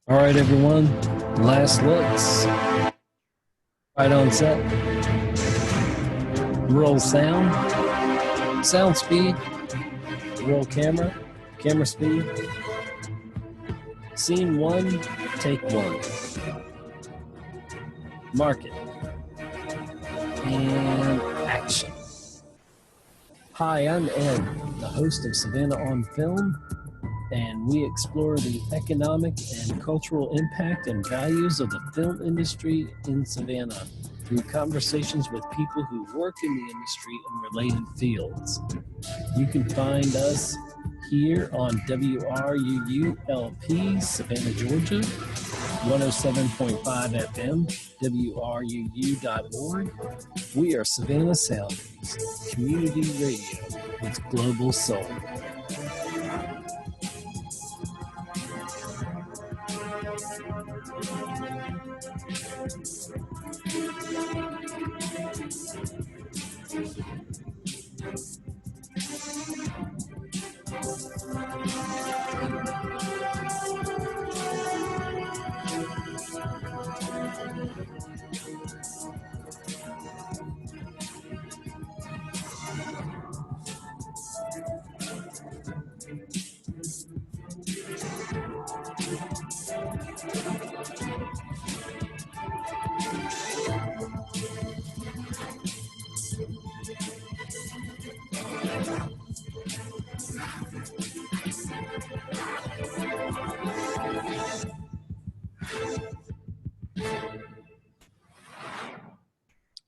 All right, everyone. Last looks. Right on set. Roll sound. Sound speed. Roll camera. Camera speed. Scene one. Take one. Market. And action. Hi, I'm Ed, the host of Savannah on Film, and we explore the economic and cultural impact and values of the film industry in Savannah through conversations with people who work in the industry and related fields. You can find us here on WRUU-LP, Savannah, Georgia, 107.5 FM, WRUU.org. We are Savannah Soundings, community radio with global soul.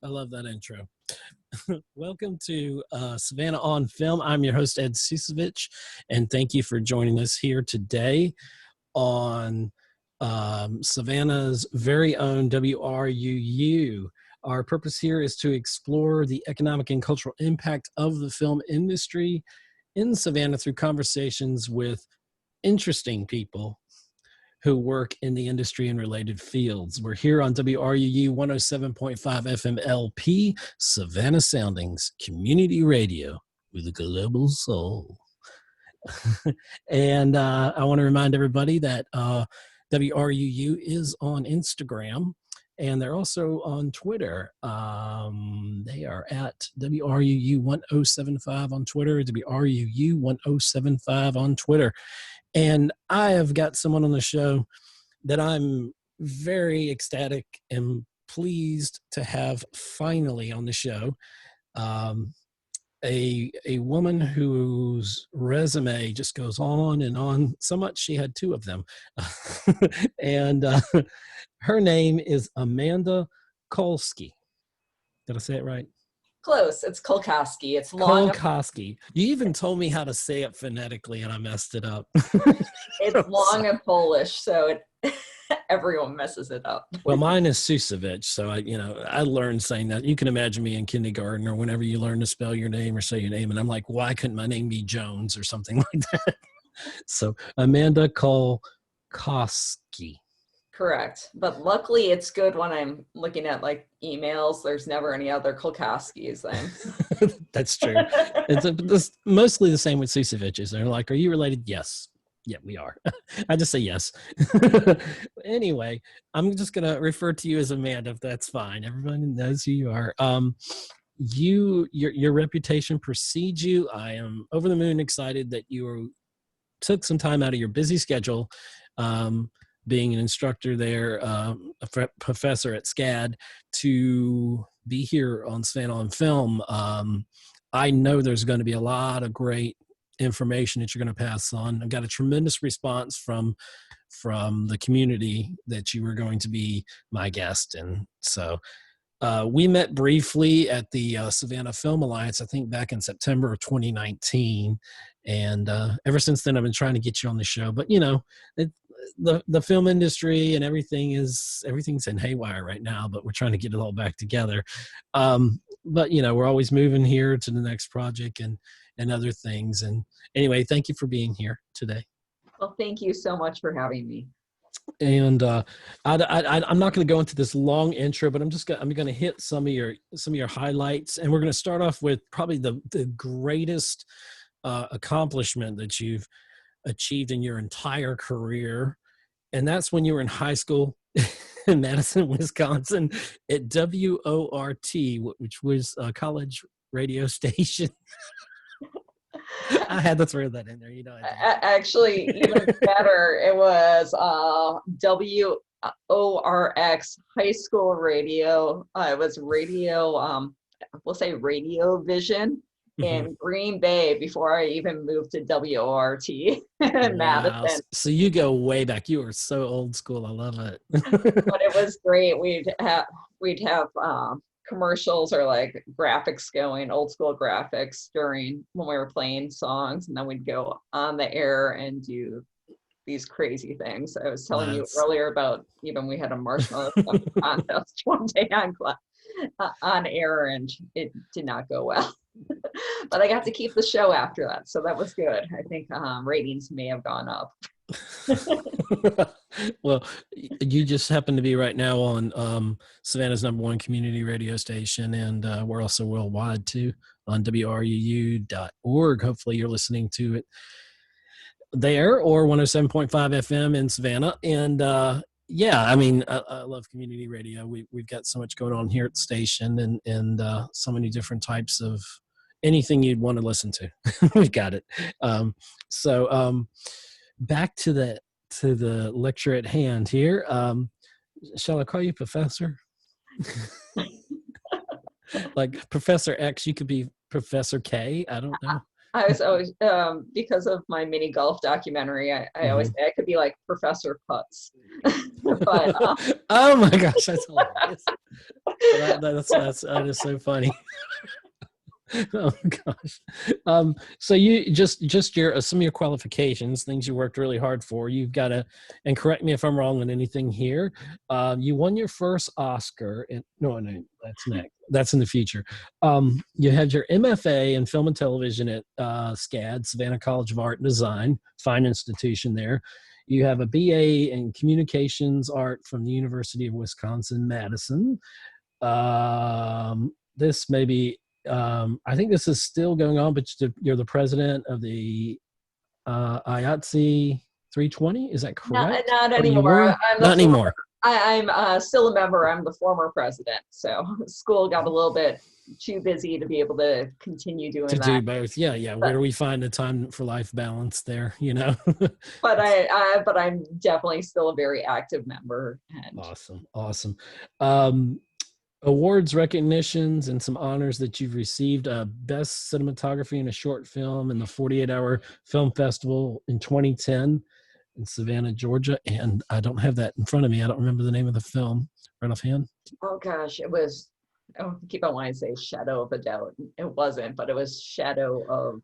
I love that intro. Welcome to Savannah on Film. I'm your host, Ed Ciucevich, and thank you for joining us here today on Savannah's very own WRUU. Our purpose here is to explore the economic and cultural impact of the film industry in Savannah through conversations with interesting people who work in the industry and related fields. We're here on WRUU 107.5 FM LP, Savannah Soundings, community radio with a global soul. And I want to remind everybody that WRUU is on Instagram, and they're also on Twitter. They are at WRUU 1075 on Twitter, WRUU 1075 on Twitter. And I have got someone on the show that I'm very ecstatic and pleased to have finally on the show. A woman whose resume just goes on and on so much she had two of them. And her name is Amanda Kulkoski. Did I say it right? Close. It's Kulkoski. It's long. Kulkoski. You even told me how to say it phonetically, and I messed it up. It's long and Polish, so everyone messes it up. Well, mine is Ciucevich, so I learned saying that. You can imagine me in kindergarten or whenever you learn to spell your name or say your name, and I'm like, why couldn't my name be Jones or something like that? So Amanda Kulkoski. Correct. But luckily it's good when I'm looking at like emails. There's never any other Kulkoskis then. That's true. It's mostly the same with Ciuceviches. They're like, are you related? Yes. Yeah, we are. I just say yes. Anyway, I'm just going to refer to you as Amanda, if that's fine. Everybody knows who you are. Your reputation precedes you. I am over the moon excited that you took some time out of your busy schedule, being an instructor there, a professor at SCAD, to be here on Savannah on Film. I know there's going to be a lot of great information that you're going to pass on. I've got a tremendous response from the community that you were going to be my guest. And so we met briefly at the Savannah Film Alliance, I think back in September of 2019. And ever since then, I've been trying to get you on the show. But, the film industry and everything's in haywire right now, but we're trying to get it all back together. But we're always moving here to the next project and other things. And anyway, thank you for being here today. Well, thank you so much for having me. And I'm not going to go into this long intro, but I'm going to hit some of your highlights, and we're going to start off with probably the greatest accomplishment that you've achieved in your entire career, and that's when you were in high school in Madison, Wisconsin, at WORT, which was a college radio station. I had to throw that in there. You know, I did. Actually, even better, it was WORX high school radio. It was radio, we'll say Radio Vision in Green Bay before I even moved to WORT in Wow. Madison. So you go way back. You are so old school. I love it. But it was great. We'd have commercials or like graphics going, old school graphics during when we were playing songs, and then we'd go on the air and do these crazy things. I was telling you earlier about even we had a marshmallow contest one day on air, and it did not go well. But I got to keep the show after that, so that was good. I think ratings may have gone up. Well, you just happen to be right now on Savannah's #1 community radio station, and we're also worldwide too on WRUU.org. Hopefully you're listening to it there, or 107.5 FM in Savannah. And yeah, I mean, I love community radio. We've got so much going on here at the station, and so many different types of anything you'd want to listen to. We've got it. So back to the lecture at hand here. Shall I call you Professor? Like Professor X, you could be Professor K. I don't know. I was always, because of my mini golf documentary, I always say I could be like Professor Putz. But, oh my gosh, that's hilarious. That is so funny. Oh gosh. So you just your some of your qualifications, things you worked really hard for. You've got to, and correct me if I'm wrong on anything here. You won your first Oscar. No, that's next. That's in the future. You had your MFA in film and television at SCAD, Savannah College of Art and Design, fine institution there. You have a BA in communications art from the University of Wisconsin-Madison. This may be. I think this is still going on, but you're the president of the IATSE 320. Is that correct? Not anymore. Not anymore. I'm still a member. I'm the former president. So school got a little bit too busy to be able to continue doing that. To do both. Yeah. Where do we find the time for life balance there, you know? But I'm definitely still a very active member. And Awesome. Awards, recognitions, and some honors that you've received. Best cinematography in a short film in the 48-hour film festival in 2010 in Savannah, Georgia. And I don't have that in front of me. I don't remember the name of the film right offhand. Oh gosh, it was, I keep on wanting to say Shadow of a Doubt. It wasn't, but it was Shadow of,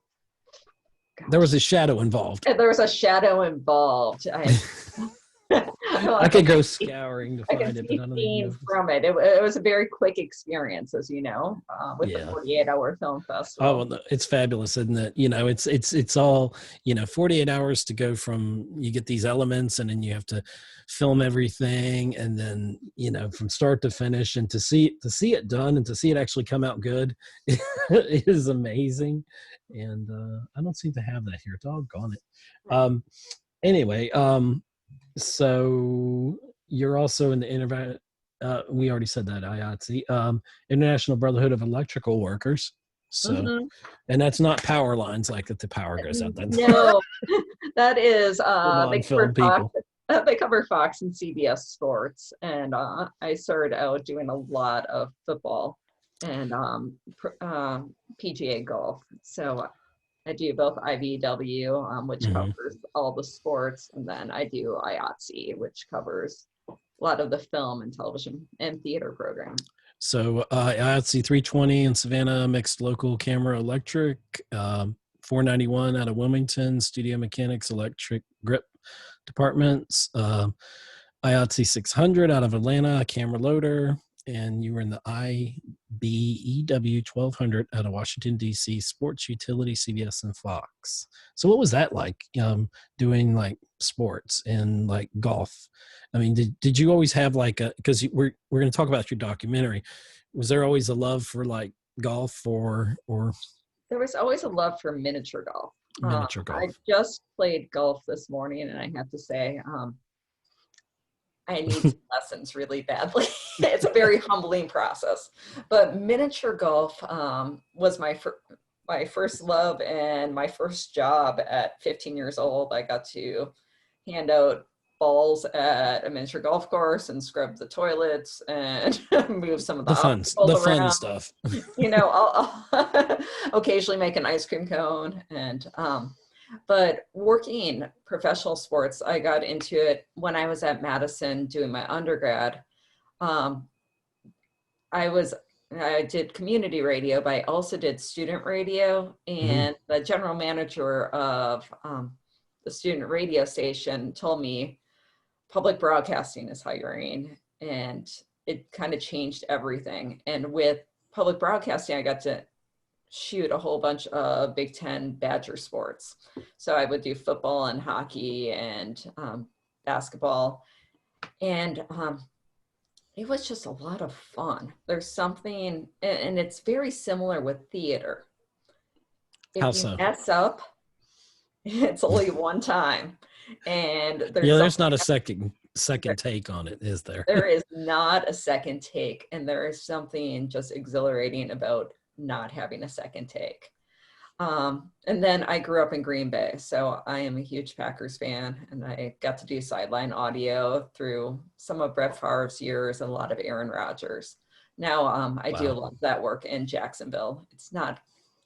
gosh. There was a shadow involved. There was a shadow involved. I could go scouring to find it, but I don't even know. From it. It was a very quick experience, as you know, with the 48-hour film festival. Oh, well, it's fabulous, isn't it? You know, it's all, 48 hours to go from, you get these elements and then you have to film everything, and then, from start to finish, and to see it done and to see it actually come out good is amazing. And I don't seem to have that here. Doggone it. Anyway, so you're also in the we already said that, IATSE, International Brotherhood of Electrical Workers. So, and that's not power lines like that the power goes out. No, that is they cover Fox and CBS Sports, and I started out doing a lot of football and PGA golf. So I do both IVW, which covers all the sports, and then I do IATSE, which covers a lot of the film and television and theater programs. So IATSE 320 in Savannah, mixed local camera electric, 491 out of Wilmington, studio mechanics, electric grip departments, IATSE 600 out of Atlanta, camera loader, and you were in the IBEW 1200 out of Washington, D.C., sports utility, CBS, and Fox. So what was that like, doing like sports and like golf? I mean, did you always have like because we're going to talk about your documentary. Was there always a love for like golf or? There was always a love for miniature golf. Miniature golf. I just played golf this morning, and I have to say, I need some lessons really badly. It's a very humbling process. But miniature golf was my first love and my first job at 15 years old. I got to hand out balls at a miniature golf course and scrub the toilets and move some of the obstacles the fun around. stuff. You know, I'll occasionally make an ice cream cone. And but working professional sports, I got into it when I was at Madison doing my undergrad. Um, I did community radio, but I also did student radio. And the general manager of the student radio station told me public broadcasting is hiring, and it kind of changed everything. And with public broadcasting, I got to shoot a whole bunch of Big Ten Badger sports. So I would do football and hockey and basketball. And it was just a lot of fun. There's something, and it's very similar with theater. How If you so? mess up, it's only one time. And there's not a second take on it, is there? There is not a second take. And there is something just exhilarating about not having a second take. And then I grew up in Green Bay, so I am a huge Packers fan, and I got to do sideline audio through some of Brett Favre's years and a lot of Aaron Rodgers. Now I do a lot of that work in Jacksonville.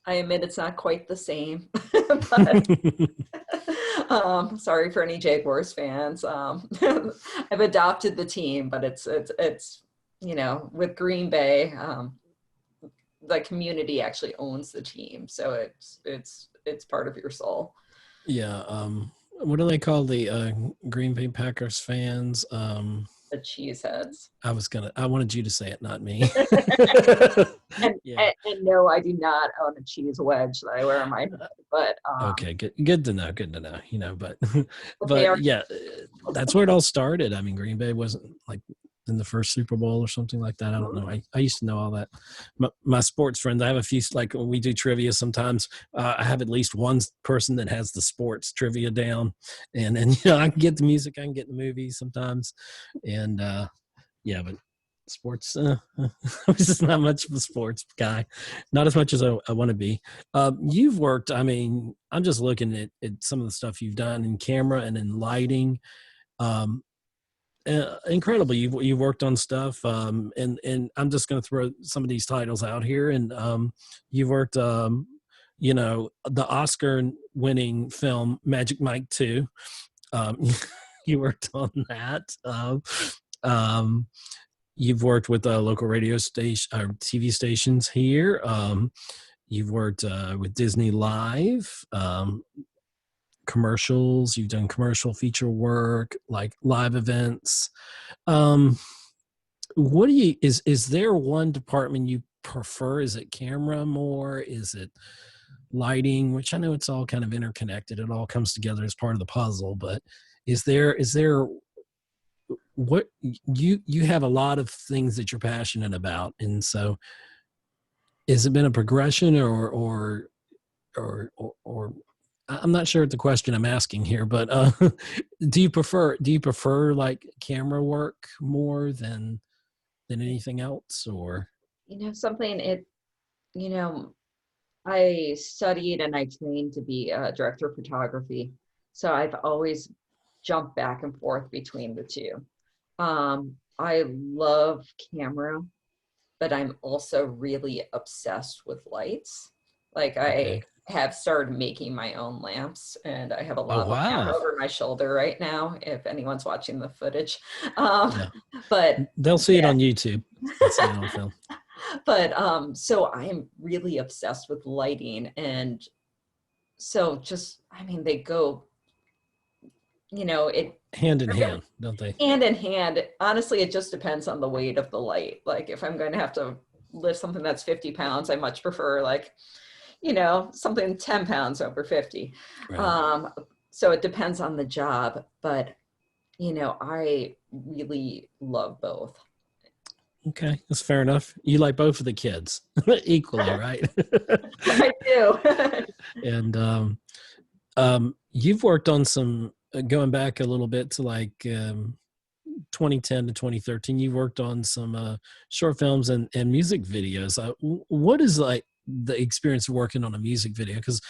I admit it's not quite the same, but sorry for any Jaguars fans. I've adopted the team, but it's you know, with Green Bay, the community actually owns the team, so it's part of your soul. Yeah. What do they call the Green Bay Packers fans? The cheeseheads. I wanted you to say it, not me. and no, I do not own a cheese wedge that I wear on my head, but okay, good to know. You know, but but yeah, that's where it all started. I mean, Green Bay wasn't like in the first Super Bowl or something like that. I don't know. I used to know all that. My sports friends, I have a few, like when we do trivia sometimes, I have at least one person that has the sports trivia down. And you know, I can get the music, I can get the movies sometimes. And yeah, but sports, I was just not much of a sports guy. Not as much as I want to be. You've worked, I mean, I'm just looking at some of the stuff you've done in camera and in lighting. Incredible. You've worked on stuff, and I'm just going to throw some of these titles out here. And you've worked, you know, the Oscar-winning film Magic Mike 2. You worked on that. You've worked with local radio station or TV stations here. You've worked with Disney Live. Commercials, you've done commercial feature work, like live events. What do you, is there one department you prefer? Is it camera more? Is it lighting? Which I know it's all kind of interconnected. It all comes together as part of the puzzle, but is there what you have a lot of things that you're passionate about. And so has it been a progression or I'm not sure what the question I'm asking here, but do you prefer like camera work more than anything else, or? You know, you know, I studied and I trained to be a director of photography. So I've always jumped back and forth between the two. I love camera, but I'm also really obsessed with lights. Like Okay. I have started making my own lamps, and I have a lava lamp over my shoulder right now, if anyone's watching the footage. Yeah. But They'll see it on YouTube. They'll see it on film. But so I'm really obsessed with lighting, and so just, I mean, they go, you know, hand in hand, don't they? Hand in hand. Honestly, it just depends on the weight of the light. Like if I'm going to have to lift something that's 50 pounds, I much prefer like, you know, something 10 pounds over 50. Right. So it depends on the job, but you know, I really love both. Okay, that's fair enough. You like both of the kids equally, right? I do. And you've worked on some, going back a little bit to like 2010 to 2013, you worked on some short films and music videos. What is like the experience of working on a music video? Because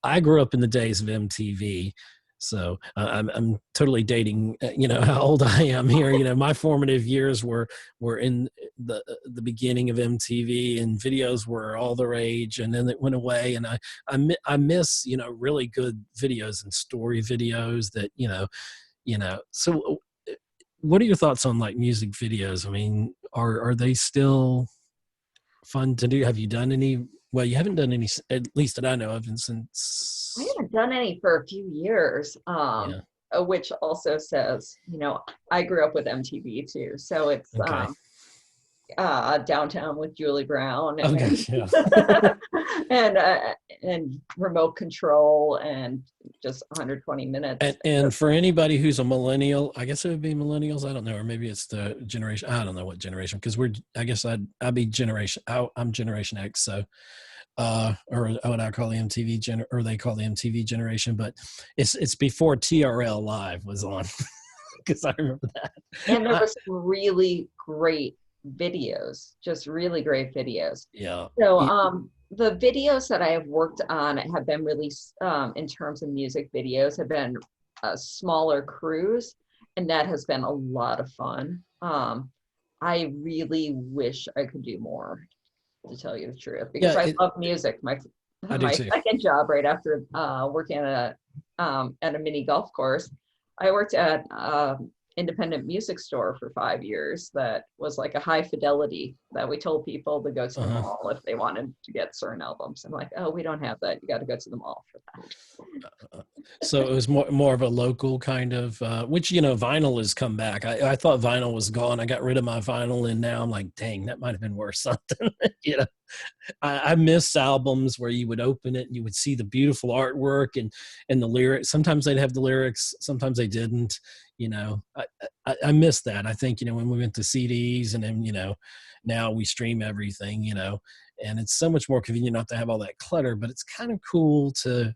I grew up in the days of MTV. So I'm totally dating, how old I am here. My formative years were in the beginning of MTV, and videos were all the rage, and then it went away. And I miss really good videos and story videos that So what are your thoughts on like music videos? I mean, are they still fun to do? Have you done any? Well, you haven't done any, at least that I know of, I since. haven't done any for a few years, Yeah. which also says, I grew up with MTV too. So it's Okay. Downtown with Julie Brown Okay. and Yeah. and Remote Control and just 120 minutes. And for anybody who's a millennial, I guess it would be millennials. I don't know, or maybe it's the generation. I don't know what generation, because I guess I'd be generation. I'm Generation X, so or what I call the or they call the MTV generation, but it's before TRL Live was on, because I remember that. And there was some really great videos, just really great videos. Yeah. So the videos that I have worked on have been released in terms of music videos have been smaller crews, and that has been a lot of fun. I really wish I could do more, to tell you the truth, because I love music. I do My too. second job right after working at a mini golf course, I worked at independent music store for 5 years that was like a high fidelity that we told people to go to the mall if they wanted to get certain albums. I'm like, oh, we don't have that. You got to go to the mall for that. So it was more of a local kind of, which, vinyl has come back. I thought vinyl was gone. I got rid of my vinyl, and now I'm like, dang, that might have been worth something. I miss albums where you would open it and you would see the beautiful artwork and the lyrics. Sometimes they'd have the lyrics, sometimes they didn't. I miss that. I think, when we went to CDs, and then, now we stream everything, and it's so much more convenient not to have all that clutter, but it's kind of cool to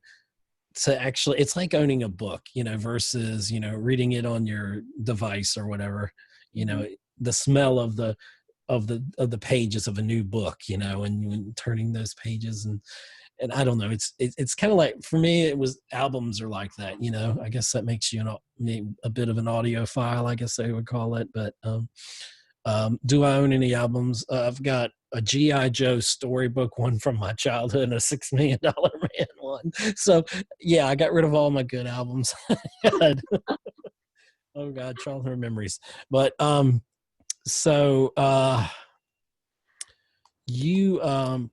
actually, it's like owning a book, versus, reading it on your device or whatever, the smell of the pages of a new book, and turning those pages, and I don't know, it's kind of like, for me, it was, albums are like that, I guess that makes you a bit of an audiophile, I guess they would call it. But do I own any albums? I've got a G.I. Joe storybook one from my childhood and a $6 Million Man one. So yeah, I got rid of all my good albums. Oh God, childhood memories. But so you are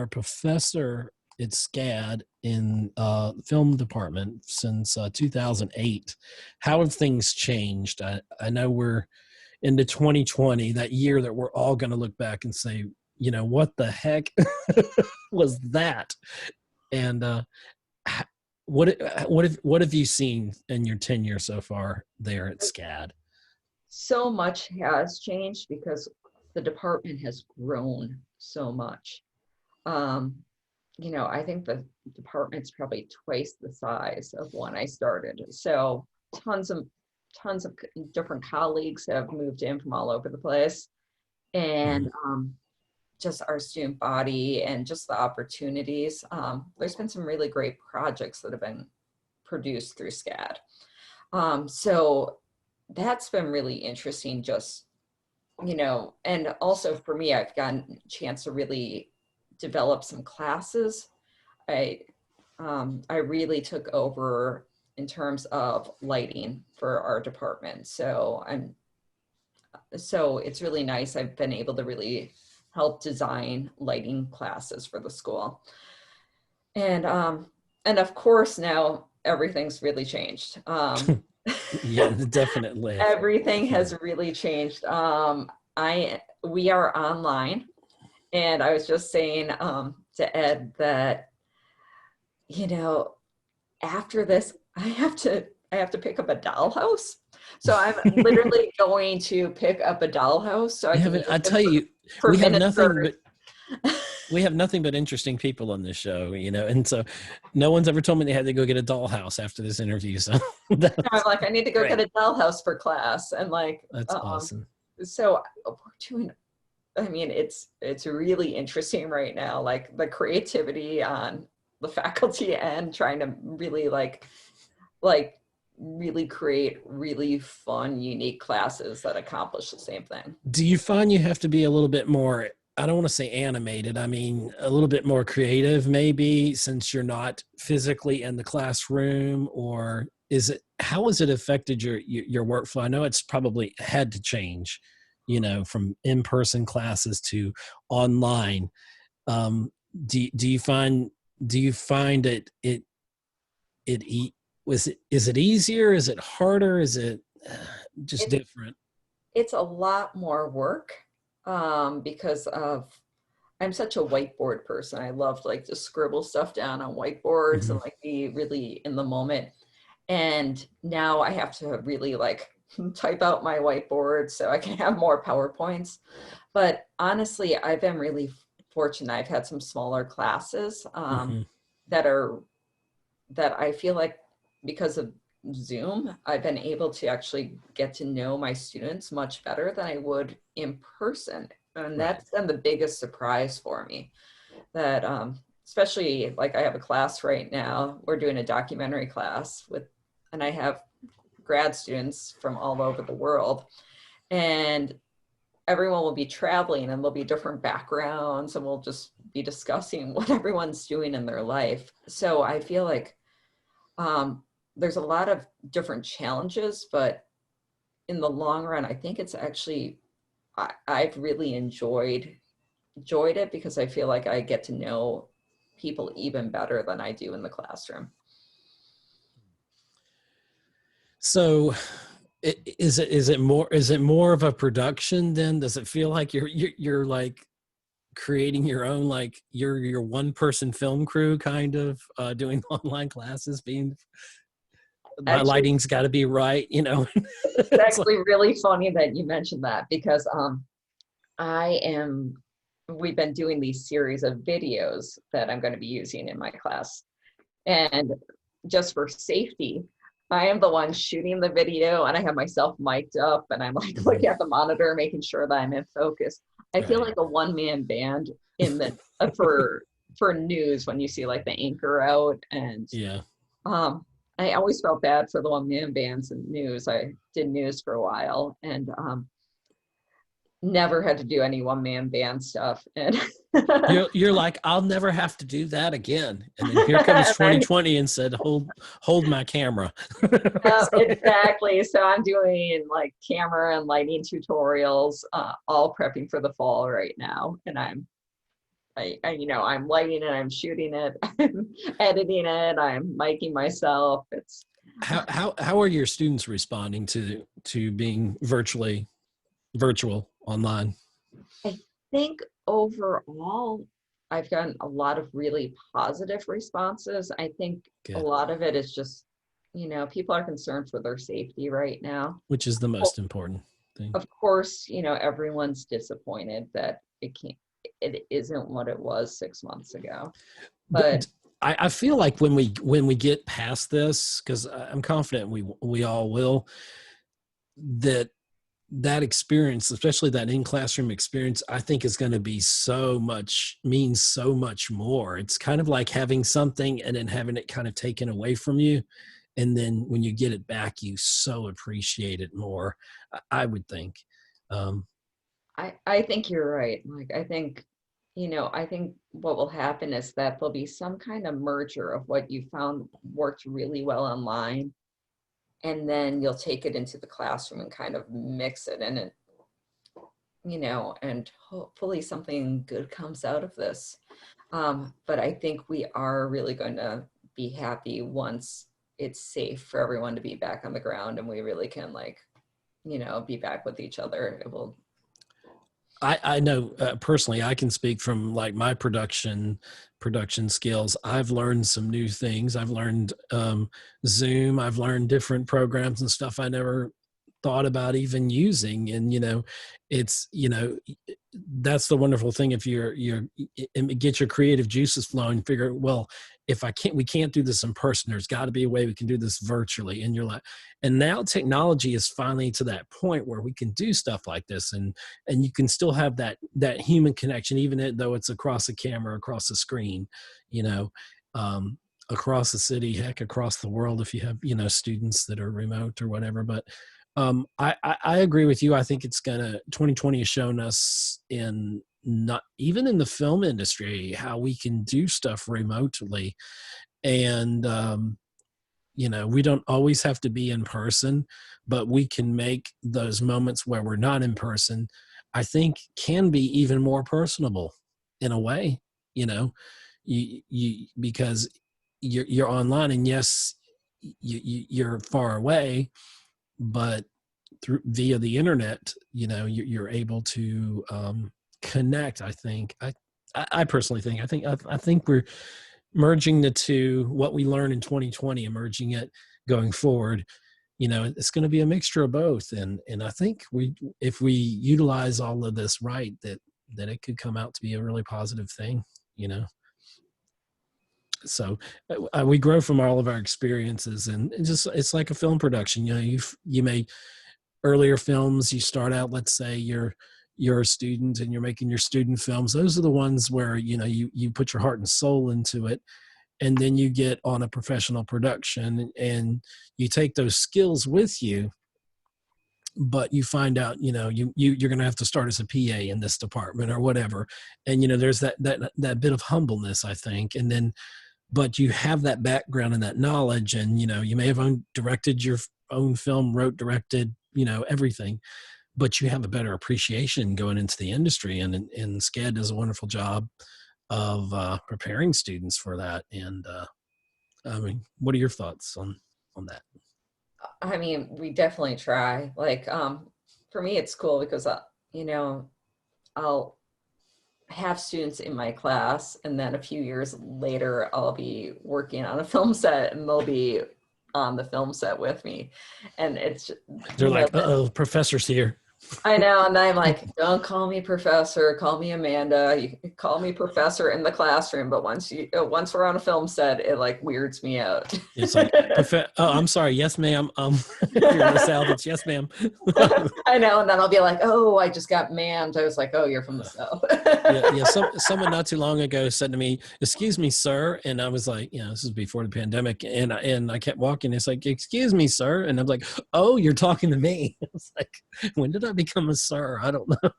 a professor at SCAD in film department since 2008. How have things changed? I know we're into 2020, that year that we're all going to look back and say, what the heck was that? And what have you seen in your tenure so far there at SCAD? So much has changed because the department has grown so much. I think the department's probably twice the size of when I started. So tons of different colleagues have moved in from all over the place, and just our student body and just the opportunities. There's been some really great projects that have been produced through SCAD. So that's been really interesting, just, and also for me, I've gotten a chance to really develop some classes. I really took over in terms of lighting for our department. So it's really nice. I've been able to really help design lighting classes for the school. And of course now everything's really changed. Yeah, definitely. Everything has really changed. We are online, and I was just saying to Ed that, after this, I have to pick up a dollhouse. So I'm literally going to pick up a dollhouse. So I tell you, we have nothing but we have nothing but interesting people on this show, you know, and so no one's ever told me they had to go get a dollhouse after this interview. So I'm that's like, I need to go great. get a dollhouse for class. And like, That's awesome. so we're doing, I mean, it's really interesting right now, like the creativity on the faculty end, trying to really like really create really fun, unique classes that accomplish the same thing. Do you find you have to be a little bit more, I don't want to say animated, I mean, a little bit more creative maybe, since you're not physically in the classroom? Or how has it affected your workflow? I know it's probably had to change, you know, from in-person classes to online. Um, do you find is it easier? Is it harder? Is it just It's different? it's a lot more work, because of I'm such a whiteboard person. I love like to scribble stuff down on whiteboards Mhm. and like be really in the moment. And now I have to really like type out my whiteboard so I can have more PowerPoints. But honestly, I've been really fortunate. I've had some smaller classes, Mhm. that are that I feel like because of Zoom, I've been able to actually get to know my students much better than I would in person. And Right. that's been the biggest surprise for me. That especially like I have a class right now, we're doing a documentary class with, and I have grad students from all over the world. And everyone will be traveling and there'll be different backgrounds and we'll just be discussing what everyone's doing in their life. So I feel like um, there's a lot of different challenges, but in the long run, I think it's actually, I've really enjoyed it because I feel like I get to know people even better than I do in the classroom. So is it more of a production then? Does it feel like you're like creating your own, like your one person film crew kind of doing online classes, being my Actually, lighting's got to be right, you know? it's It's like, actually really funny that you mentioned that because I am, we've been doing these series of videos that I'm going to be using in my class. And just for safety, I am the one shooting the video and I have myself mic'd up and I'm like mhm, looking at the monitor, making sure that I'm in focus. I feel right. like a one-man band in the for news when you see like the anchor out. And Yeah. um I always felt bad for the one-man bands in news. I did news for a while and never had to do any one-man band stuff. And You're like, I'll never have to do that again. And then here comes and then 2020 and said, hold my camera. exactly. So I'm doing like camera and lighting tutorials, all prepping for the fall right now. And I'm lighting it, I'm shooting it, I'm editing it, I'm miking myself. It's, How are your students responding to being virtual online? I think overall, I've gotten a lot of really positive responses. I think a Good. lot of it is just, people are concerned for their safety right now. Which is the most important thing. Of course, everyone's disappointed that it isn't what it was 6 months ago. But I feel like when we get past this, because I'm confident we all will, that experience, especially that in classroom experience, I think is going to be means so much more. It's kind of like having something and then having it kind of taken away from you. And then when you get it back, you so appreciate it more, I would think. Um, I think you're right. Like, I think what will happen is that there'll be some kind of merger of what you found worked really well online, and then you'll take it into the classroom and kind of mix it in it, and hopefully something good comes out of this. But I think we are really going to be happy once it's safe for everyone to be back on the ground and we really can like, be back with each other. It will. I know personally, I can speak from like my production skills. I've learned some new things. I've learned Zoom. I've learned different programs and stuff I never thought about even using. And, it's, that's the wonderful thing. If you're get your creative juices flowing, figure, well, if we can't do this in person, there's got to be a way we can do this virtually. And you're like, and now technology is finally to that point where we can do stuff like this, and you can still have that human connection, even though it's across a camera, across the screen, across the city, heck, across the world, if you have, students that are remote or whatever. But I agree with you. I think 2020 has shown us, in not even in the film industry, how we can do stuff remotely. And, we don't always have to be in person, but we can make those moments where we're not in person, I think, can be even more personable in a way, because you're online, and yes, you're far away, but via the internet, you're able to connect. I think I personally think I think we're merging the two, what we learned in 2020, and merging it going forward. It's going to be a mixture of both, and I think if we utilize all of this right, that it could come out to be a really positive thing. So we grow from all of our experiences, and it's like a film production. You may, earlier films, you start out, let's say you're a student and you're making your student films. Those are the ones where you put your heart and soul into it, and then you get on a professional production and you take those skills with you, but you find out you're going to have to start as a PA in this department or whatever, and there's that bit of humbleness, I think. And then, but you have that background and that knowledge, and you may have directed your own film, wrote, directed, everything, but you have a better appreciation going into the industry. And SCAD does a wonderful job of preparing students for that. And I mean, what are your thoughts on that? I mean, we definitely try. Like, for me, it's cool because, I'll have students in my class, and then a few years later, I'll be working on a film set, and they'll be on the film set with me. And it's, They're like, uh-oh, professor's here. I know. And I'm like, don't call me professor, call me Amanda. You can call me professor in the classroom, but once we're on a film set, it like weirds me out. It's like, oh, I'm sorry. Yes, ma'am. You're in the South. Yes, ma'am. I know. And then I'll be like, oh, I just got manned. I was like, oh, you're from the South. Yeah. Someone not too long ago said to me, "Excuse me, sir," and I was like, this is before the pandemic, and I kept walking. It's like, "Excuse me, sir," and I'm like, "Oh, you're talking to me." It's like, when did I become a sir? I don't know.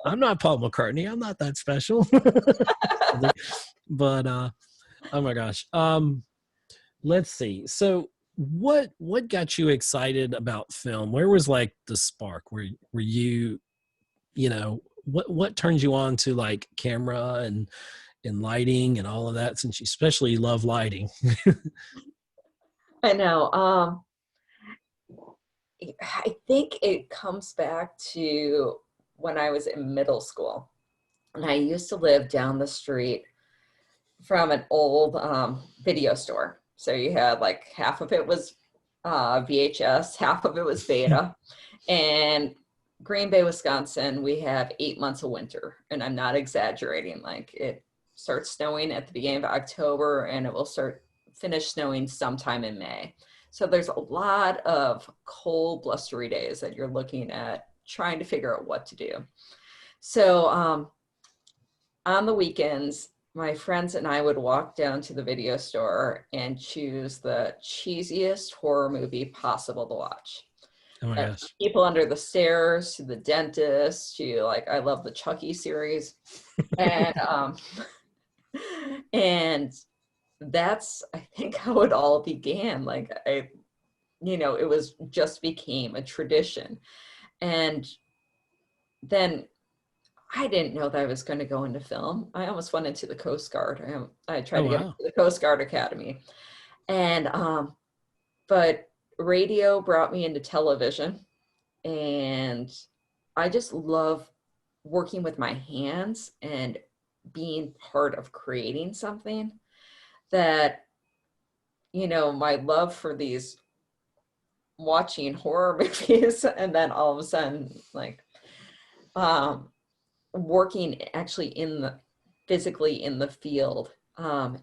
I'm not Paul McCartney. I'm not that special. But oh my gosh. Let's see. So what got you excited about film? Where was like the spark? Were you, what turns you on to like camera and lighting and all of that, since you especially love lighting? I know. I think it comes back to when I was in middle school, and I used to live down the street from an old video store. So you had like half of it was VHS, half of it was Beta. And Green Bay, Wisconsin, we have 8 months of winter, and I'm not exaggerating. Like, it starts snowing at the beginning of October, and it will finish snowing sometime in May. So there's a lot of cold, blustery days that you're looking at trying to figure out what to do. So on the weekends, my friends and I would walk down to the video store and choose the cheesiest horror movie possible to watch. Oh my gosh. People Under the Stairs, to The Dentist, to like, I love the Chucky series. And and that's, I think, how it all began. Like, it was just became a tradition. And then I didn't know that I was going to go into film. I almost went into the Coast Guard. I tried to get into the Coast Guard Academy. And but radio brought me into television, and I just love working with my hands and being part of creating something that, my love for these watching horror movies, and then all of a sudden, like, working actually physically in the field,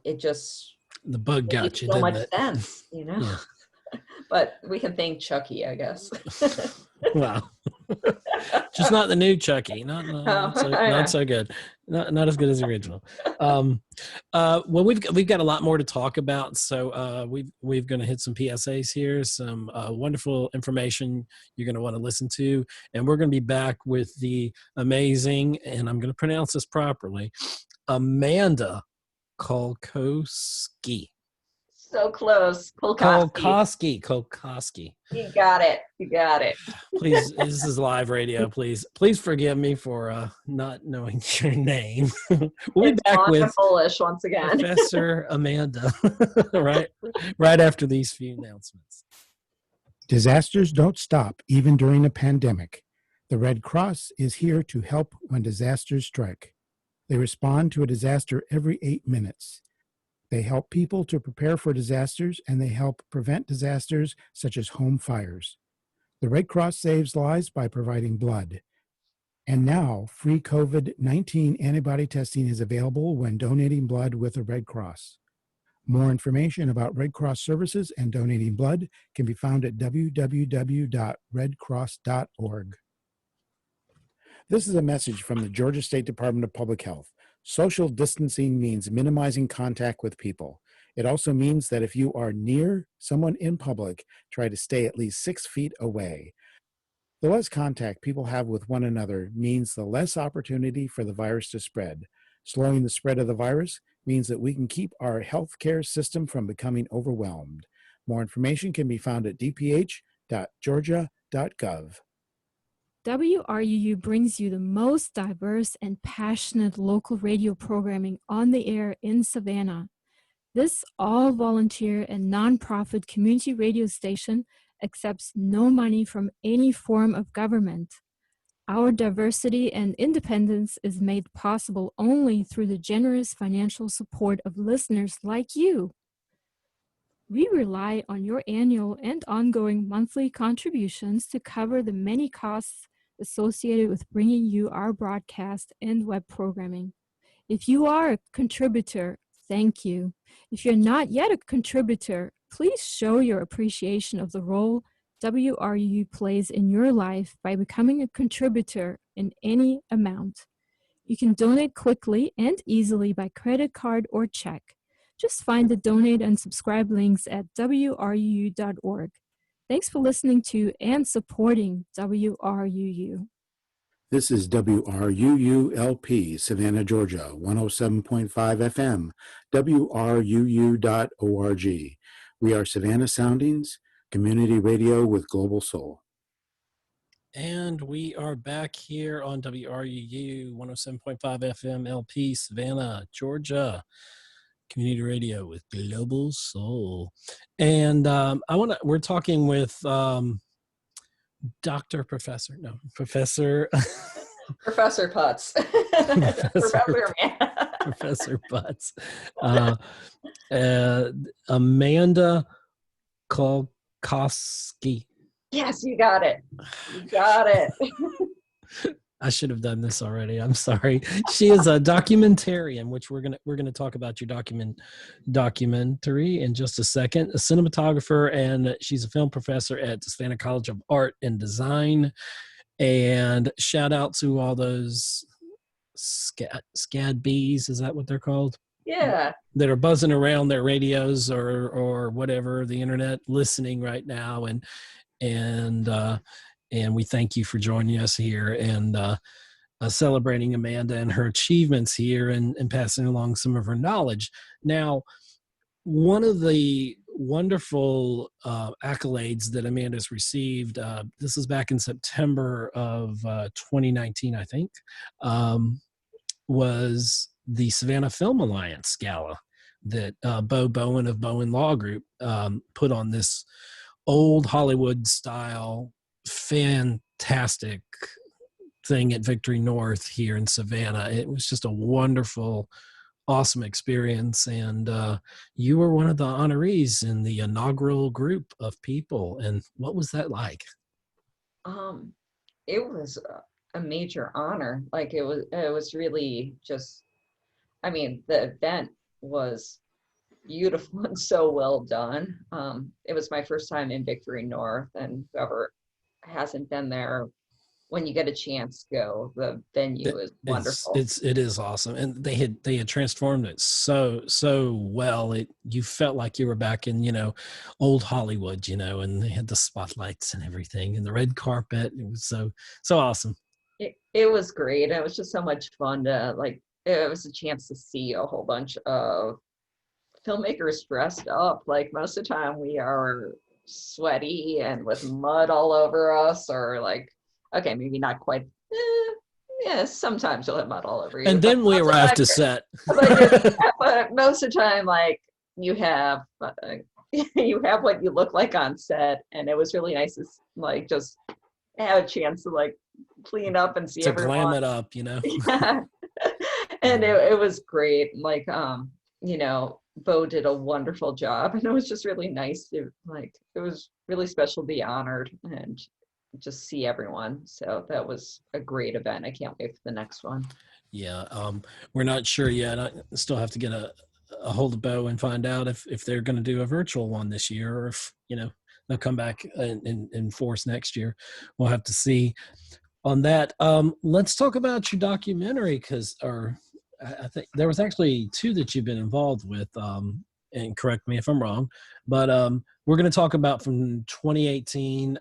it just The bug made got you, so didn't much it? sense, you know? Yeah. But we can thank Chucky, I guess. Wow. Just not the new Chucky. Not I not know. so good. Not as good as the original. Well, we've got a lot more to talk about, so we've going to hit some PSAs here, some wonderful information you're going to want to listen to, and we're going to be back with the amazing, and I'm going to pronounce this properly, Amanda Kulkoski. So close. Kulkoski. Kulkoski. You got it. You got it. Please, this is live radio. Please forgive me for not knowing your name. We'll It's be back Monica with Polish once again. Professor Amanda right after these few announcements. Disasters don't stop even during a pandemic. The Red Cross is here to help when disasters strike. They respond to a disaster every 8 minutes. They help people to prepare for disasters, and they help prevent disasters such as home fires. The Red Cross saves lives by providing blood. And now, free COVID-19 antibody testing is available when donating blood with the Red Cross. More information about Red Cross services and donating blood can be found at www.redcross.org. This is a message from the Georgia State Department of Public Health. Social distancing means minimizing contact with people. It also means that if you are near someone in public, try to stay at least 6 feet away. The less contact people have with one another means the less opportunity for the virus to spread. Slowing the spread of the virus means that we can keep our healthcare system from becoming overwhelmed. More information can be found at dph.georgia.gov. WRUU brings you the most diverse and passionate local radio programming on the air in Savannah. This all-volunteer and nonprofit community radio station accepts no money from any form of government. Our diversity and independence is made possible only through the generous financial support of listeners like you. We rely on your annual and ongoing monthly contributions to cover the many costs associated with bringing you our broadcast and web programming. If you are a contributor, thank you. If you're not yet a contributor, please show your appreciation of the role WRUU plays in your life by becoming a contributor in any amount. You can donate quickly and easily by credit card or check. Just find the donate and subscribe links at wruu.org. Thanks for listening to and supporting WRUU. This is WRUU-LP, Savannah, Georgia, 107.5 FM, WRUU.org. We are Savannah Soundings, community radio with global soul. And we are back here on WRUU 107.5 FM LP, Savannah, Georgia. Community radio with global soul. And we're talking with Professor Professor Putz. Professor Putz. Amanda Kulkoski. Yes, you got it. You got it. I should have done this already. I'm sorry. She is a documentarian, which we're gonna talk about your documentary in just a second. A cinematographer, and she's a film professor at the Savannah College of Art and Design. And shout out to all those SCAD bees. Is that what they're called? Yeah. That are buzzing around their radios or whatever, the internet, listening right now. And we thank you for joining us here and celebrating Amanda and her achievements here and passing along some of her knowledge. Now, one of the wonderful accolades that Amanda's received, this is back in September of 2019, I think, was the Savannah Film Alliance Gala that Bo Bowen of Bowen Law Group put on this old Hollywood style fantastic thing at Victory North here in Savannah. It was just a wonderful awesome experience. And you were one of the honorees in the inaugural group of people. And what was that like? It was a major honor. Like it was really just, I mean, the event was beautiful and so well done. It was my first time in Victory North, and whoever hasn't been there, when you get a chance, go. The venue is wonderful. It is awesome, and they had transformed it so well. You felt like you were back in old Hollywood, and they had the spotlights and everything, and the red carpet. It was so awesome. It was great. It was just so much fun to it was a chance to see a whole bunch of filmmakers dressed up. Like most of the time we are sweaty and with mud all over us, or okay, maybe not quite. Yeah, sometimes you'll have mud all over you. And then we arrived to set. But most of the time, you have what you look like on set, and it was really nice to just have a chance to clean up and see to everyone. Glam it up, Yeah. And it was great. Bo did a wonderful job, and it was just really nice to it was really special to be honored and just see everyone. So that was a great event. I can't wait for the next one. Yeah, we're not sure yet. I still have to get a hold of Bo and find out if they're going to do a virtual one this year, or if they'll come back in force next year. We'll have to see on that. Let's talk about your documentary, I think there was actually 2 that you've been involved with, and correct me if I'm wrong, but we're going to talk about from 2018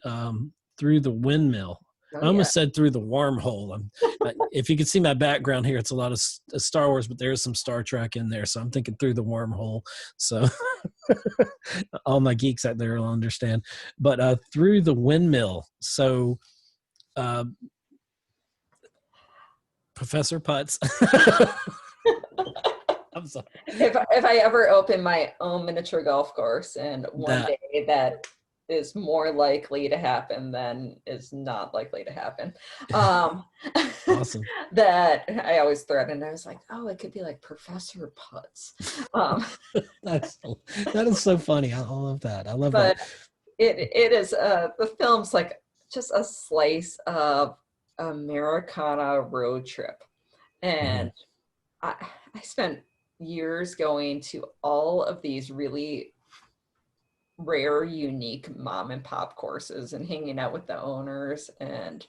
Through the Windmill. I almost said Through the Wormhole. If you can see my background here, it's a lot of Star Wars, but there's some Star Trek in there, so I'm thinking Through the Wormhole. So all my geeks out there will understand. But Through the Windmill. So Professor Putz. I'm sorry. If I ever open my own miniature golf course, and one day that is more likely to happen than is not likely to happen. Awesome. That I always threatened. I was like, oh, it could be like Professor Putz. That is so funny. I love that. I love that. It is the film's just a slice of Americana road trip, and I spent years going to all of these really rare, unique mom and pop courses and hanging out with the owners, and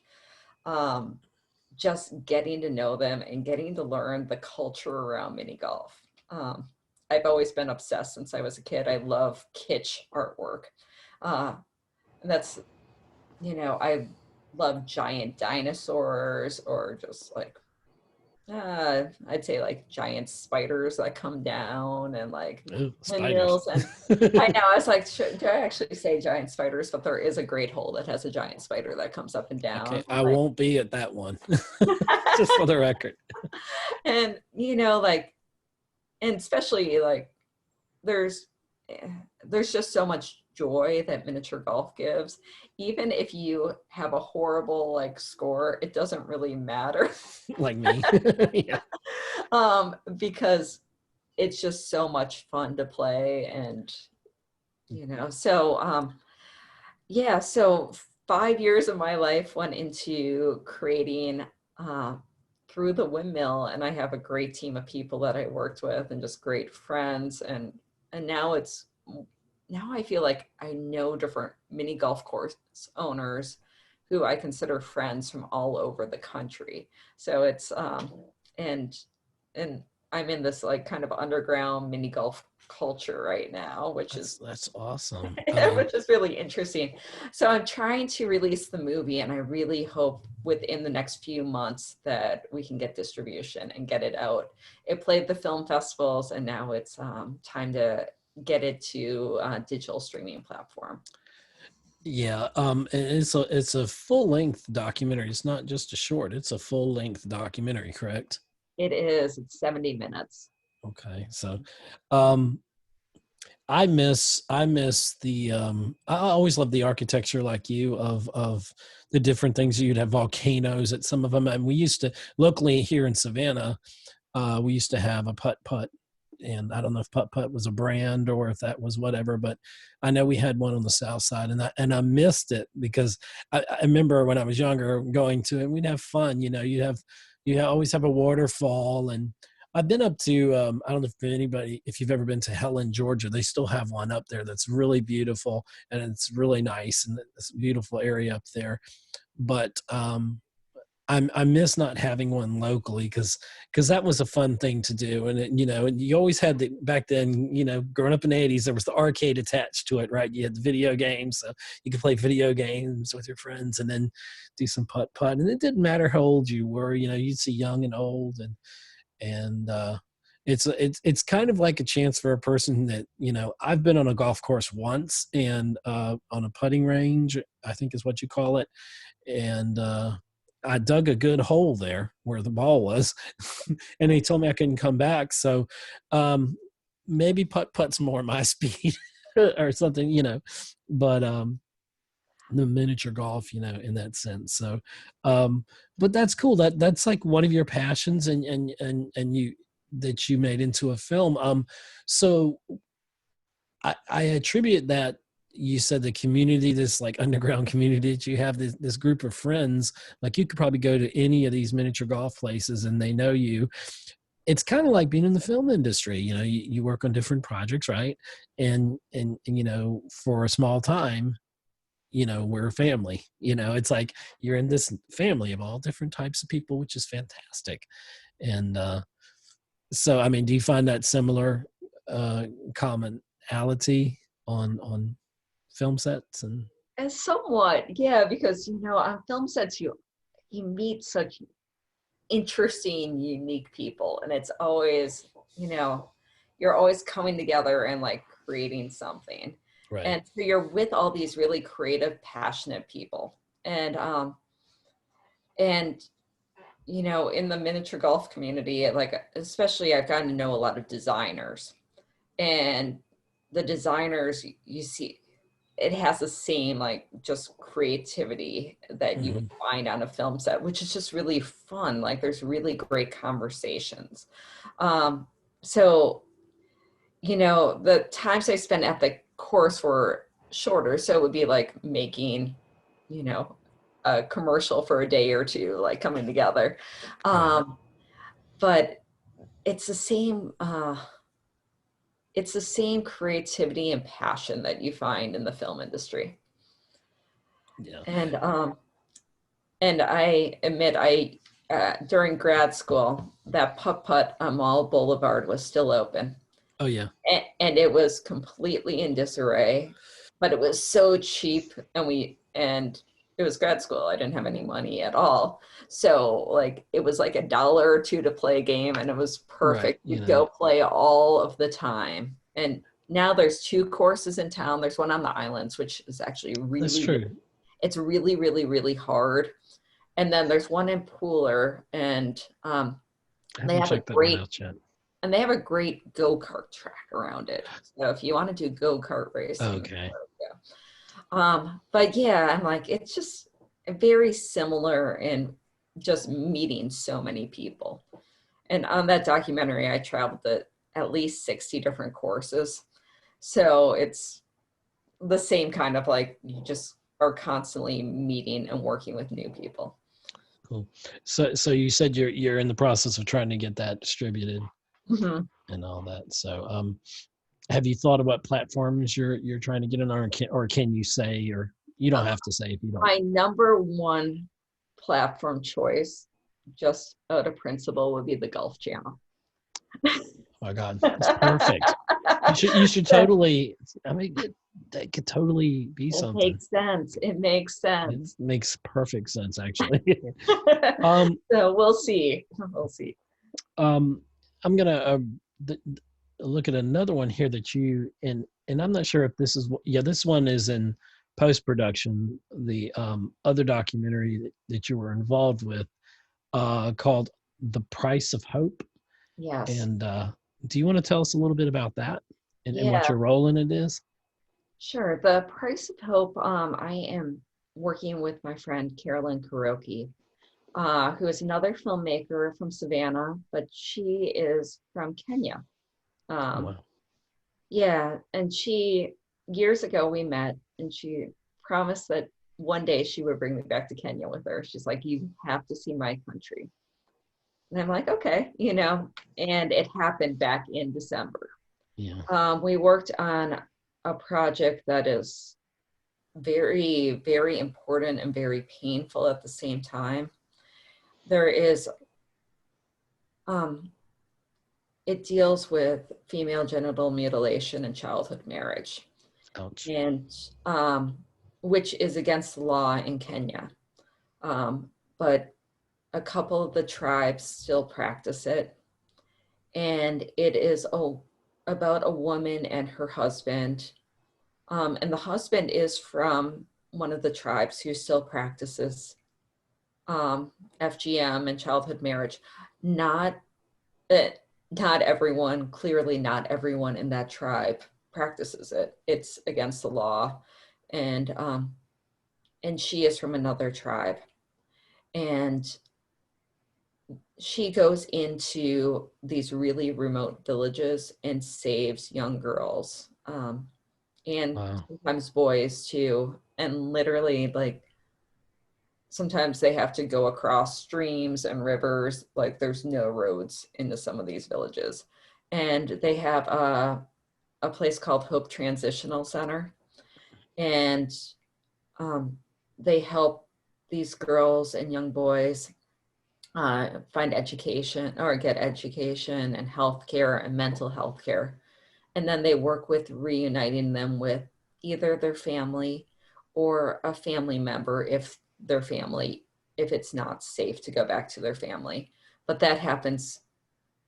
just getting to know them and getting to learn the culture around mini golf. I've always been obsessed since I was a kid. I love kitsch artwork. And that's, I love giant dinosaurs, or just I'd say giant spiders that come down, and windmills. And I know, I was like, do I actually say giant spiders? But there is a great hole that has a giant spider that comes up and down. Okay, I won't be at that one. Just for the record. And and especially there's just so much joy that miniature golf gives. Even if you have a horrible score, it doesn't really matter. Like me. Yeah. Because it's just so much fun to play, and so 5 years of my life went into creating Through the Windmill, and I have a great team of people that I worked with, and just great friends, and now I feel like I know different mini golf course owners who I consider friends from all over the country. So it's and I'm in this kind of underground mini golf culture right now, which is that's awesome. Which is really interesting. So I'm trying to release the movie, and I really hope within the next few months that we can get distribution and get it out. It played the film festivals, and now it's time to get it to digital streaming platform. Yeah, and it's a full-length documentary. It's not just a short. It's a full-length documentary, correct? It is. It's 70 minutes. Okay, so I miss the I always love the architecture like you of the different things. You'd have volcanoes at some of them, and we used to locally here in Savannah. we used to have a putt-putt, and I don't know if putt-putt was a brand or if that was whatever, but I know we had one on the south side, and I missed it because I remember when I was younger going to it, we'd have fun. You always have a waterfall, and I've been up to I don't know if you've ever been to Helen, Georgia. They still have one up there that's really beautiful, and it's really nice, and it's a beautiful area up there. But I miss not having one locally because that was a fun thing to do. And and you always had back then, growing up in the 80s, there was the arcade attached to it, right? You had the video games, so you could play video games with your friends and then do some putt-putt. And it didn't matter how old you were, you'd see young and old, and it's kind of like a chance for a person that, I've been on a golf course once, and on a putting range, I think is what you call it. And I dug a good hole there where the ball was, and they told me I couldn't come back. So maybe putt-putt's more my speed or something, but the miniature golf, in that sense. So, but that's cool. That's like one of your passions, and you that you made into a film. So I attribute that. You said the community, this like underground community that you have, this group of friends, like you could probably go to any of these miniature golf places and they know you. It's kind of like being in the film industry. You work on different projects, right? And for a small time, we're a family. It's like you're in this family of all different types of people, which is fantastic. And so, I mean, do you find that similar commonality on film sets? And somewhat, yeah, because on film sets you meet such interesting, unique people, and it's always, you're always coming together and like creating something. right. And so you're with all these really creative, passionate people. And in the miniature golf community, like especially I've gotten to know a lot of designers, and the designers, you see, it has the same like just creativity that you would find on a film set, which is just really fun. Like there's really great conversations. So, the times I spent at the course were shorter. So it would be like making, a commercial for a day or two, like coming together. But it's the same, creativity and passion that you find in the film industry. Yeah. And I admit, during grad school, that putt-putt on Mall Boulevard was still open. Oh yeah. And it was completely in disarray, but it was so cheap, and it was grad school. I didn't have any money at all. So like, it was like $1 or $2 to play a game, and it was perfect. Right, You'd go play all of the time. And now there's 2 courses in town. There's one on the islands, which is actually really, That's true. it's really, really, really hard. And then there's one in Pooler, and they have they have a great go-kart track around it. So if you want to do go-kart racing. Okay. But yeah, I'm like, it's just very similar in just meeting so many people. And on that documentary, I traveled to at least 60 different courses. So it's the same kind of like, you just are constantly meeting and working with new people. Cool. So you said you're in the process of trying to get that distributed and all that. So have you thought about platforms you're trying to get on, or can you say, or you don't have to say if you don't? My number one platform choice, just out of principle, would be the Golf Channel. Oh my God, that's perfect. You should totally. I mean, that could totally be something. It makes sense. It makes perfect sense, actually. So we'll see. I'm gonna look at another one here that you and I'm not sure if this is. Yeah, this one is in post-production. The other documentary that you were involved with, called "The Price of Hope." Yes. And do you want to tell us a little bit about that and what your role in it is? Sure. The Price of Hope, I am working with my friend Carolyn Kuroki, who is another filmmaker from Savannah, but she is from Kenya. Wow. Yeah, and years ago we met, and she promised that one day she would bring me back to Kenya with her. She's like, you have to see my country. And I'm like, okay, and it happened back in December. Yeah. We worked on a project that is very, very important and very painful at the same time. There is, it deals with female genital mutilation and childhood marriage, Ouch. and which is against the law in Kenya. But a couple of the tribes still practice it. And it is about a woman and her husband. And the husband is from one of the tribes who still practices FGM and childhood marriage. Not everyone, clearly not everyone in that tribe practices it. It's against the law. And she is from another tribe. And she goes into these really remote villages and saves young girls, and Wow. sometimes boys too. And literally, like, sometimes they have to go across streams and rivers. Like, there's no roads into some of these villages. And they have a place called Hope Transitional Center. And they help these girls and young boys find education or get education and healthcare and mental health care. And then they work with reuniting them with either their family or a family member if it's not safe to go back to their family. But that happens,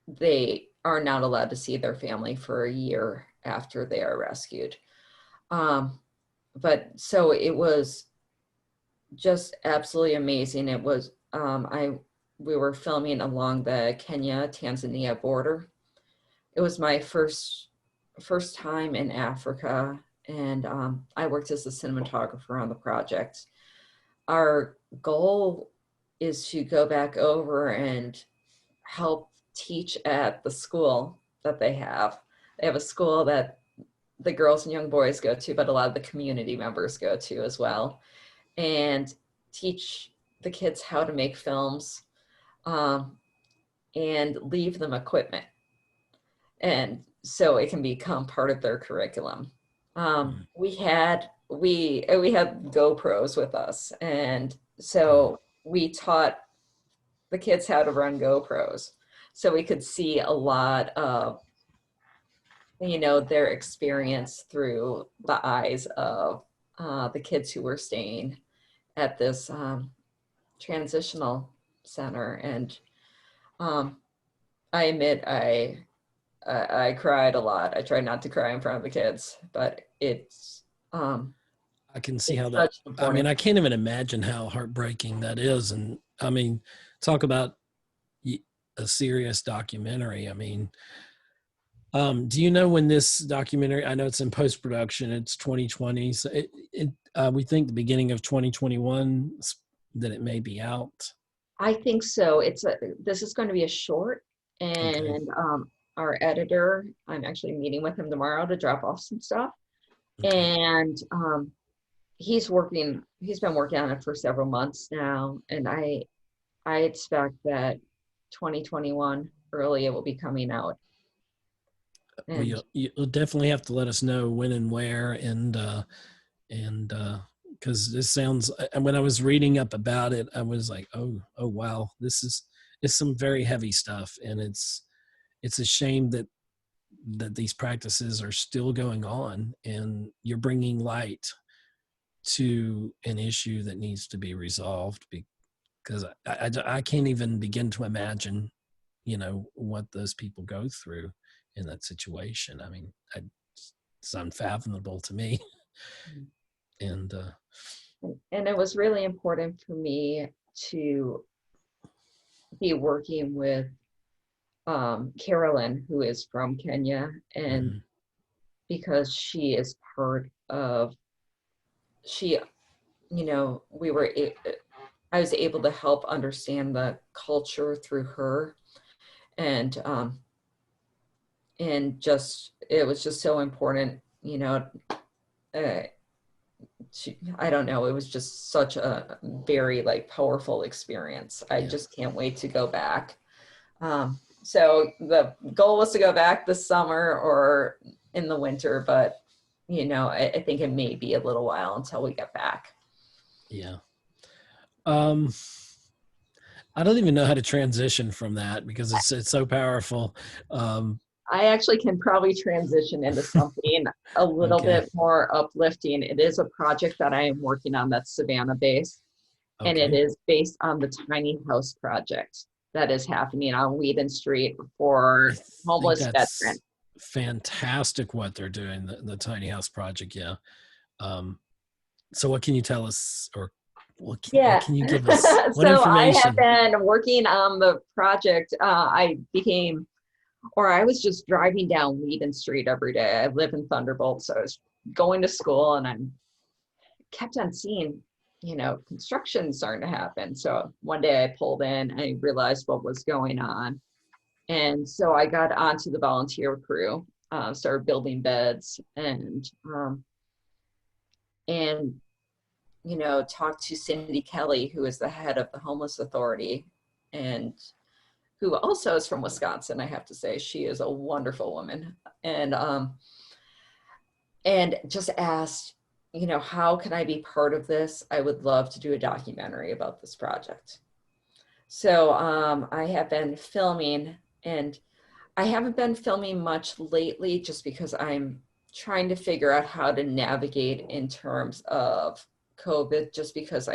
they are not allowed to see their family for a year after they are rescued. But so it was just absolutely amazing. It was, we were filming along the Kenya-Tanzania border. It was my first time in Africa, and I worked as a cinematographer on the project. Our goal is to go back over and help teach at the school that they have. They have a school that the girls and young boys go to, but a lot of the community members go to as well, and teach the kids how to make films, and leave them equipment. And so it can become part of their curriculum. We had GoPros with us. And so we taught the kids how to run GoPros. So we could see a lot of, their experience through the eyes of the kids who were staying at this transitional center. And I admit I cried a lot. I tried not to cry in front of the kids, but it's I can see it's how that, such an I mean, important. I can't even imagine how heartbreaking that is. And I mean, talk about a serious documentary. I mean, do you know when this documentary, I know it's in post-production, it's 2020. So we think the beginning of 2021 that it may be out. I think so. This is going to be a short, Okay. and our editor, I'm actually meeting with him tomorrow to drop off some stuff. Okay. And he's been working on it for several months now, and I expect that 2021 early it will be coming out. Well, And you'll definitely have to let us know when and where, and because this sounds, and when I was reading up about it, I was like, oh wow, it's some very heavy stuff, and it's a shame that these practices are still going on, and you're bringing light to an issue that needs to be resolved, because I can't even begin to imagine, what those people go through in that situation. I mean, it's unfathomable to me. And it was really important for me to be working with Carolyn, who is from Kenya, and mhm. because she is part of, we were I was able to help understand the culture through her, and just, it was just so important, you know. uh, I don't know, it was just such a very like powerful experience. I Yeah. just can't wait to go back. So the goal was to go back this summer or in the winter, but you know, I think it may be a little while until we get back. Yeah. I don't even know how to transition from that because it's so powerful. Um, I actually can probably transition into something a little okay. bit more uplifting. It is a project that I am working on that's Savannah based, and it Okay. is based on the tiny house project that is happening on Whedon Street I for think homeless veterans. that's fantastic what they're doing, the tiny house project. Yeah. Um, so what can you tell us, or what Yeah. can you give us? What So I have information? been working on the project. I was just driving down Whedon Street every day. I live in Thunderbolt, so I was going to school, and I kept on seeing, you know, construction starting to happen. So one day I pulled in, and I realized what was going on. And so I got onto the volunteer crew, started building beds, and you know, talked to Cindy Kelly, who is the head of the Homeless Authority, and who also is from Wisconsin. I have to say, she is a wonderful woman, and just asked, you know, how can I be part of this? I would love to do a documentary about this project. So I have been filming, and I haven't been filming much lately just because I'm trying to figure out how to navigate in terms of COVID, just because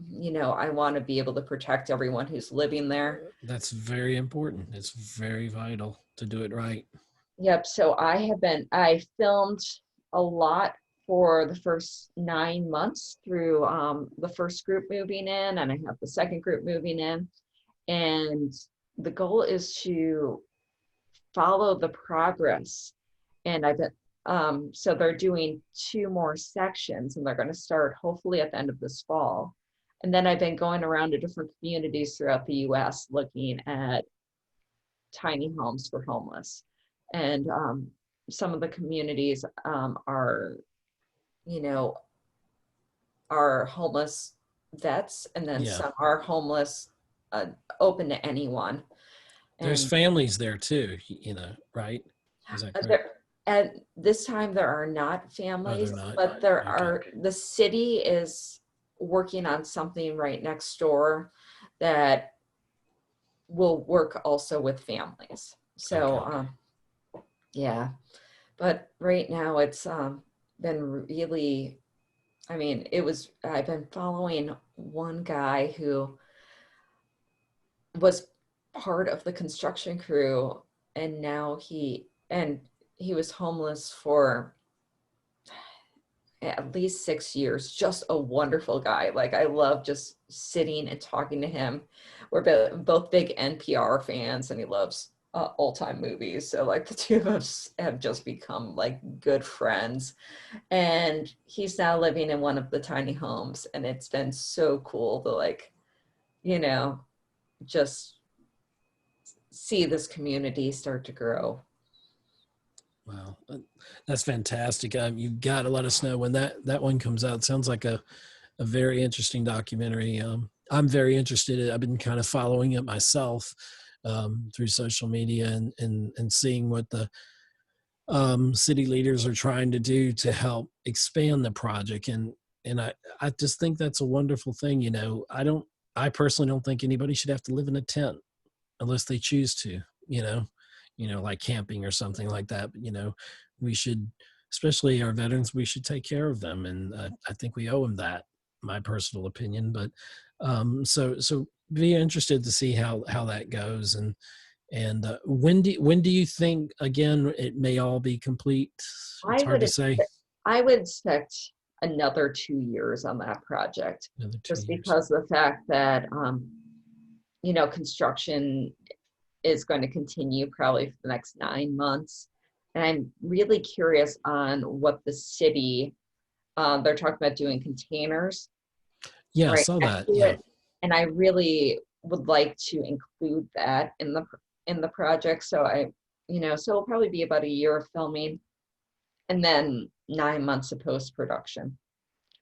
you know, I want to be able to protect everyone who's living there. That's very important. It's very vital to do it right. Yep. So I filmed a lot for the first 9 months through the first group moving in, and I have the second group moving in. And the goal is to follow the progress. And so they're doing 2 more sections, and they're going to start hopefully at the end of this fall. And then I've been going around to different communities throughout the US looking at tiny homes for homeless. And some of the communities are, you know, are homeless vets, and then Yeah. some are homeless, open to anyone. There's And families there too, you know, right? Is that correct? at this time, there are not Oh, they're families, not. but there Okay. are, the city is working on something right next door that will work also with families. So, Okay. yeah, but right now it's been really, I mean, I've been following one guy who was part of the construction crew, and now he was homeless for at least 6 years. Just a wonderful guy. Like, I love just sitting and talking to him. We're both big NPR fans, and he loves old-time movies. So like the two of us have just become like good friends. And he's now living in one of the tiny homes, and it's been so cool to, like, you know, just see this community start to grow. Wow, that's fantastic. You've got to let us know when that one comes out. It sounds like a very interesting documentary. I'm very interested. I've been kind of following it myself through social media and seeing what the city leaders are trying to do to help expand the project. And I just think that's a wonderful thing. You know, I personally don't think anybody should have to live in a tent unless they choose to, like camping or something like that. But, we should, especially our veterans, we should take care of them. And I think we owe them that, my personal opinion. But so be interested to see how that goes. And when do you think, again, it may all be complete? It's I hard would to say. I would expect another 2 years on that project, Another two just years. because of the fact that you know, construction is going to continue probably for the next 9 months. And I'm really curious on what the city, they're talking about doing containers. Yeah, I right saw next that. to Yeah. it. And I really would like to include that in the project. So so it'll probably be about a year of filming and then 9 months of post-production.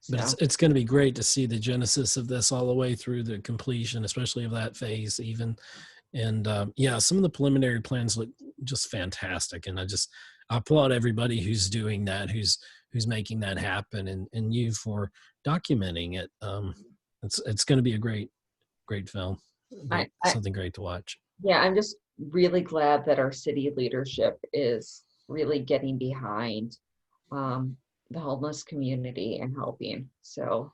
But So it's going to be great to see the genesis of this all the way through the completion, especially of that phase even. And yeah, some of the preliminary plans look just fantastic. And I applaud everybody who's doing that, who's making that happen, and you for documenting it. It's going to be a great film, I something great to watch. yeah, I'm just really glad that our city leadership is really getting behind um, the homeless community and helping. So,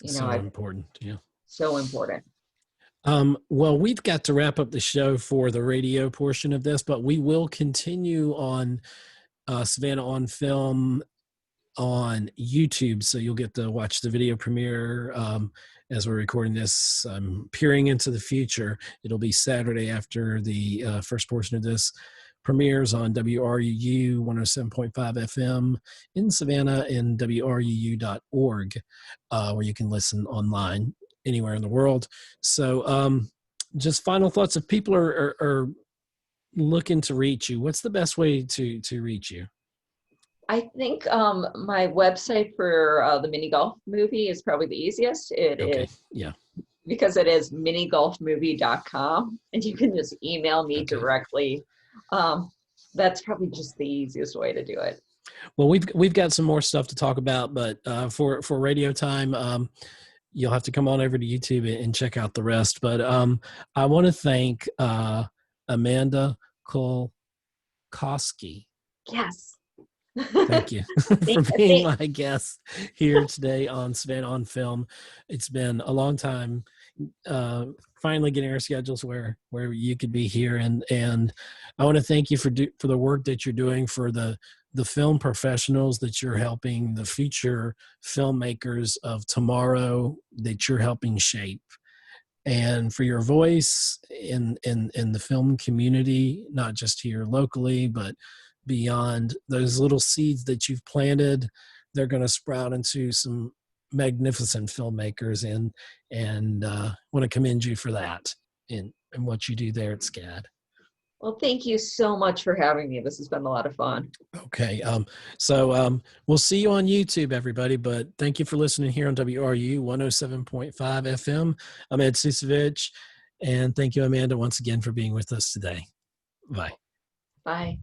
So I important. Yeah. so important. Well, we've got to wrap up the show for the radio portion of this, but we will continue on Savannah on Film on YouTube. So you'll get to watch the video premiere as we're recording this. I'm peering into the future. It'll be Saturday after the first portion of this premieres on WRUU 107.5 FM in Savannah and WRUU.org, where you can listen online anywhere in the world. So just final thoughts. If people are looking to reach you, what's the best way to reach you? I think my website for the mini golf movie is probably the easiest. It Okay. is Yeah. because it is minigolfmovie.com, and you can just email me directly. That's probably just the easiest way to do it. Well, we've got some more stuff to talk about, but for radio time, you'll have to come on over to YouTube and check out the rest. But I want to thank Amanda Kulkoski. Yes. Thank you for being my guest here today on Savannah on Film. It's been a long time finally getting our schedules where you could be here, and I want to thank you for the work that you're doing for the film professionals that you're helping, the future filmmakers of tomorrow that you're helping shape, and for your voice in the film community, not just here locally, but beyond. Those little seeds that you've planted, they're going to sprout into some magnificent filmmakers, and want to commend you for that and what you do there at SCAD. Well, thank you so much for having me. This has been a lot of fun. Okay. So we'll see you on YouTube, everybody, but thank you for listening here on WRU 107.5 FM. I'm Ed Ciucevich, and thank you, Amanda, once again for being with us today. Bye. Bye.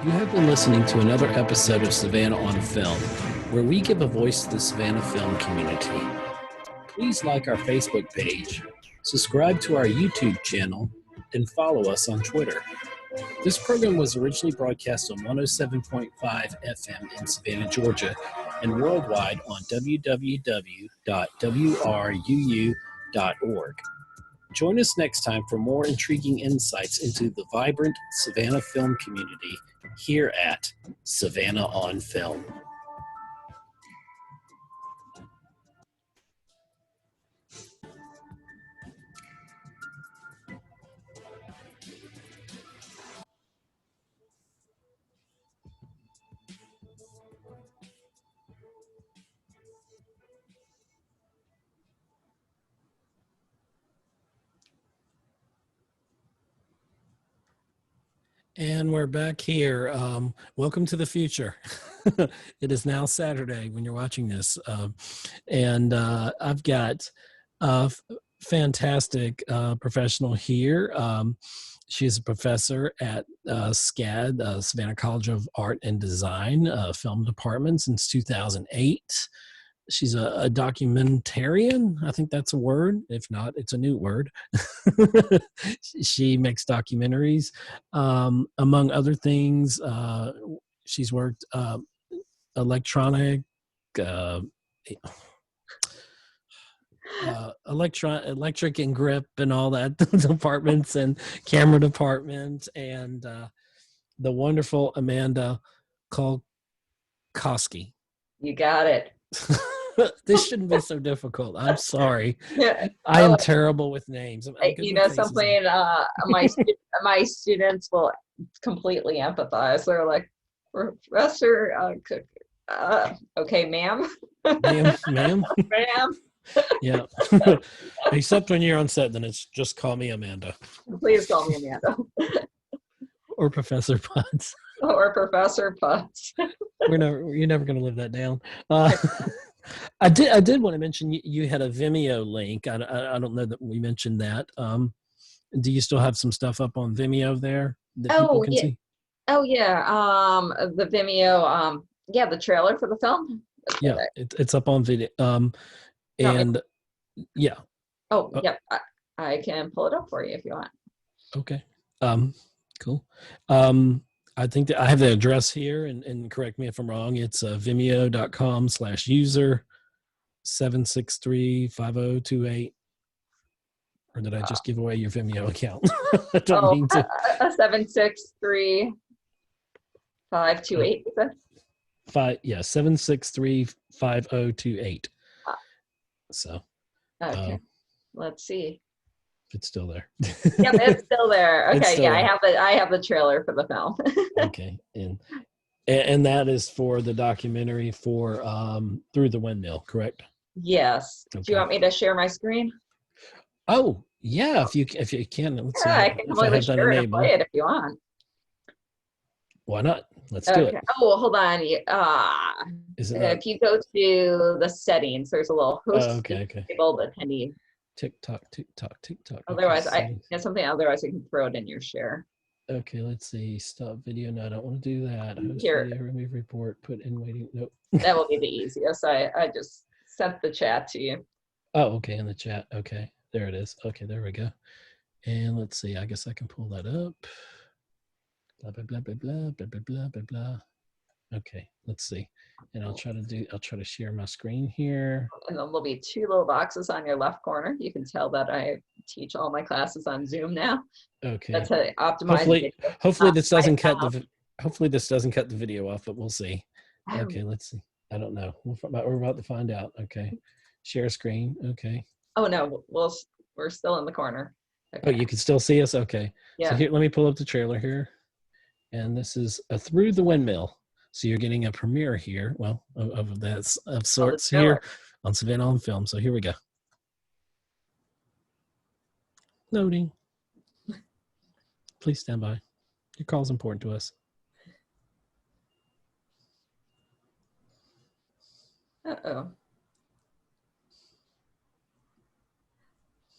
You have been listening to another episode of Savannah on Film, where we give a voice to the Savannah film community. Please like our Facebook page, subscribe to our YouTube channel, and follow us on Twitter. This program was originally broadcast on 107.5 FM in Savannah, Georgia, and worldwide on www.wruu.org. Join us next time for more intriguing insights into the vibrant Savannah film community here at Savannah on Film. And we're back here. Welcome to the future. It is now Saturday when you're watching this. And I've got a fantastic professional here. She's a professor at SCAD, Savannah College of Art and Design, film department since 2008. She's a documentarian. I think that's a word. If not, it's a new word. She makes documentaries. Among other things, she's worked electric and grip and all that departments and camera department, and the wonderful Amanda Kulkoski. You got it. This shouldn't be so difficult. I'm sorry. Yeah. I am terrible with names. Something my students will completely empathize. They're like, Professor Okay, ma'am. Ma'am. Ma'am, Yeah. Except when you're on set, then it's just call me Amanda please call me Amanda or Professor Potts. or Professor Putz. You're never going to live that down. I did want to mention you had a Vimeo link. I don't know that we mentioned that. Do you still have some stuff up on Vimeo there that people can see? Oh yeah. The Vimeo. Yeah, the trailer for the film. Yeah, it's up on video. And yeah. Oh, yep. I can pull it up for you if you want. Okay. Cool. I think that I have the address here, and correct me if I'm wrong. It's vimeo.com/user 7635028. Or did I just give away your Vimeo account? I don't mean to. 7635028. 7635028. So. Okay. Let's see. If it's still there. Yep, it's still there. Okay, still yeah, there. I have the trailer for the film. Okay, and that is for the documentary for Through the Windmill, correct? Yes. Okay. Do you want me to share my screen? Oh yeah, if you can, let's see. I can completely share it and play it if you want. Why not? Let's do it. Oh, well, hold on. If you go to the settings, there's a little host disabled attendee. TikTok. Otherwise, Otherwise, I can throw it in your share. Okay, let's see. Stop video. No, I don't want to do that. Host Here. Video, remove report. Put in waiting. Nope. That will be the easiest. I just sent the chat to you. Oh, okay, in the chat. Okay, there it is. Okay, there we go. And let's see. I guess I can pull that up. Blah blah blah blah blah blah blah blah blah blah. Okay, let's see. And I'll try to share my screen here. And then there'll be two little boxes on your left corner. You can tell that I teach all my classes on Zoom now. Okay. That's how they optimize. Hopefully this doesn't cut the video off, but we'll see. Okay, let's see. I don't know. We're about to find out. Okay. Share screen. Okay. Oh no, we're still in the corner. Oh, Okay. you can still see us? Okay. Yeah. So here, let me pull up the trailer here. And this is Through the Windmill. So you're getting a premiere here, well, of sorts here on Savannah on Film. So here we go. Loading. Please stand by. Your call is important to us. Uh-oh.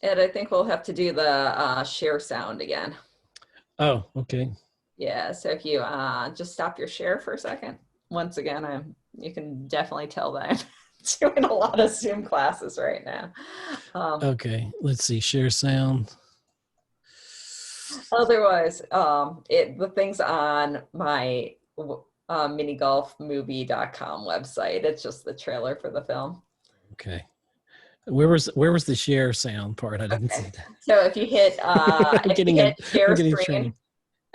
Ed, I think we'll have to do the share sound again. Oh, okay. Yeah, so if you just stop your share for a second. Once again, you can definitely tell that I'm doing a lot of Zoom classes right now. Okay, let's see, share sound. Otherwise, the thing's on my minigolfmovie.com website. It's just the trailer for the film. Okay. Where was the share sound part? I didn't see that. So if you hit, share screen.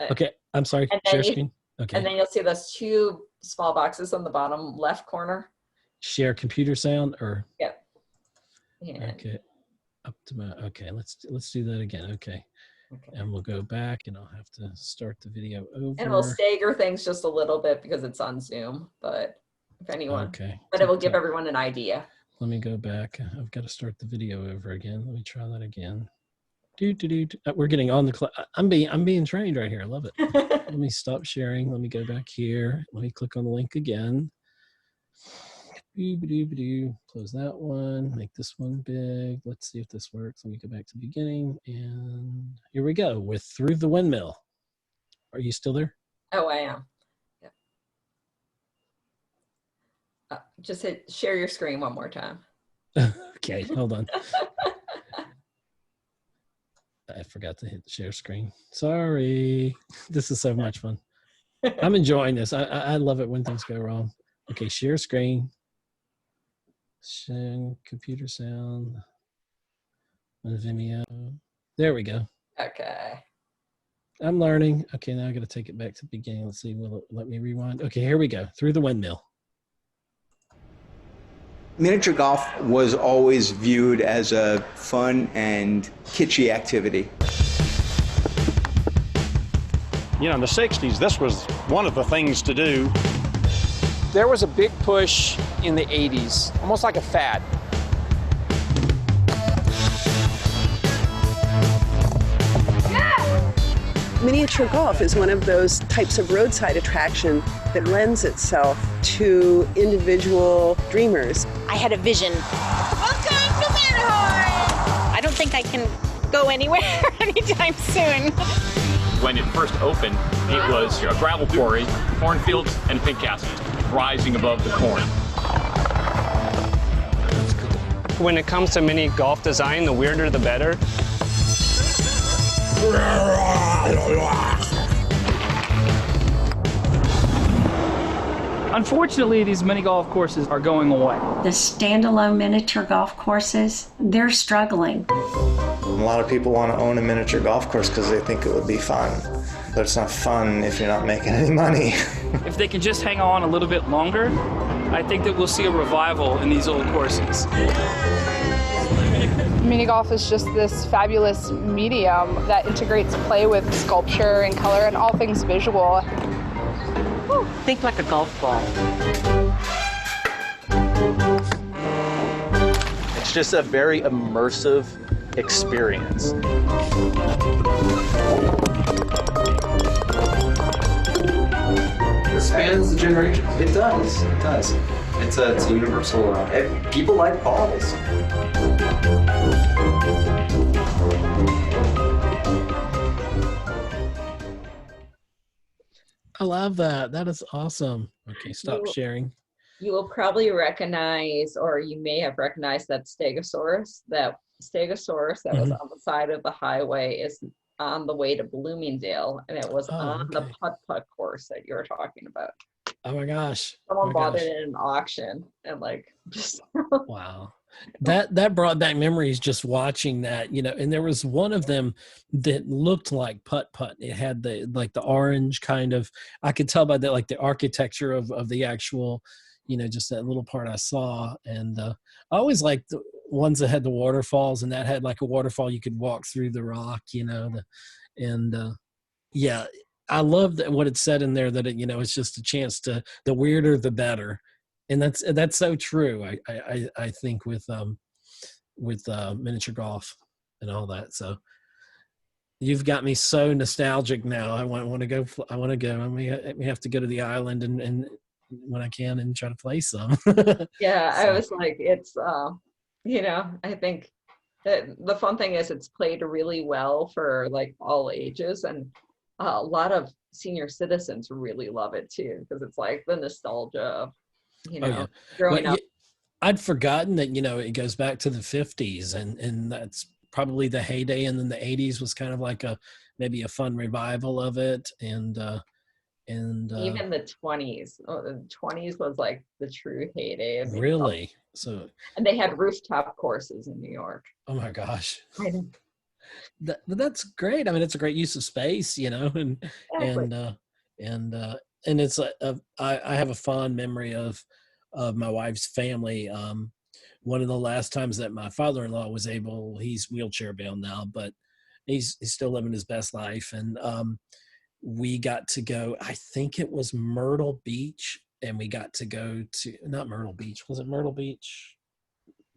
Okay, I'm sorry, share screen. Okay. And then you'll see those two small boxes on the bottom left corner. Share computer sound or? Yep. Yeah. Okay. Okay, let's do that again. Okay. And we'll go back and I'll have to start the video over. And we'll stagger things just a little bit because it's on Zoom, but if anyone, okay. But it will give everyone an idea. Let me go back. I've got to start the video over again. Let me try that again. We're getting on the I'm being trained right here. I love it. Let me stop sharing. Let me go back here. Let me click on the link again. Close that one. Make this one big. Let's see if this works. Let me go back to the beginning. And here we go with Through the Windmill. Are you still there? Oh, I am. Yeah. Just hit share your screen one more time. Okay, hold on. I forgot to hit share screen. Sorry. This is so much fun. I'm enjoying this. I love it when things go wrong. Okay, share screen. Share computer sound. On Vimeo. There we go. Okay. I'm learning. Okay, now I got to take it back to the beginning. Let's see. Will it let me rewind? Okay, here we go. Through the Windmill. Miniature golf was always viewed as a fun and kitschy activity. You know, in the 60s, this was one of the things to do. There was a big push in the 80s, almost like a fad. Miniature golf is one of those types of roadside attraction that lends itself to individual dreamers. I had a vision. Welcome to Matterhorn! I don't think I can go anywhere anytime soon. When it first opened, it was a gravel quarry, cornfields, and pink castle rising above the corn. When it comes to mini golf design, the weirder the better. Unfortunately, these mini golf courses are going away. The standalone miniature golf courses, they're struggling. A lot of people want to own a miniature golf course because they think it would be fun. But it's not fun if you're not making any money. If they can just hang on a little bit longer, I think that we'll see a revival in these old courses. Mini golf is just this fabulous medium that integrates play with sculpture and color and all things visual. Woo, think like a golf ball. It's just a very immersive experience. It spans the generations. It does. It does. It's a universal. People like balls. I love that. That is awesome. Okay, stop sharing. You will probably recognize, or you may have recognized, that Stegosaurus. That Stegosaurus that was on the side of the highway is on the way to Bloomingdale, and it was on the putt-putt course that you're talking about. Oh my gosh. Someone bought it in an auction, and like just wow. That brought back memories just watching that, you know, and there was one of them that looked like putt-putt. It had the orange kind of, I could tell by that, like the architecture of the actual, you know, just that little part I saw. And I always liked the ones that had the waterfalls, and that had like a waterfall you could walk through the rock, you know, yeah, I love what it said in there, that it, you know, it's just a chance to, the weirder the better. And that's so true. I think with miniature golf and all that. So you've got me so nostalgic now. I want to go. I want to go. We have to go to the island and when I can and try to play some. Yeah, So. I was like, it's you know, I think that the fun thing is it's played really well for like all ages, and a lot of senior citizens really love it too, because it's like the nostalgia of, you know, growing up. I'd forgotten that, you know, it goes back to the 50s, and that's probably the heyday, and then the 80s was kind of like maybe a fun revival of it, and even the 20s. The 20s was like the true heyday of really. So, and they had rooftop courses in New York. Oh my gosh. I know. That's great. I mean, it's a great use of space, you know, and it's I have a fond memory of my wife's family. One of the last times that my father-in-law was able, he's wheelchair bound now, but he's still living his best life. And we got to go, I think it was Myrtle Beach, and we got to go to, not Myrtle Beach. Was it Myrtle Beach?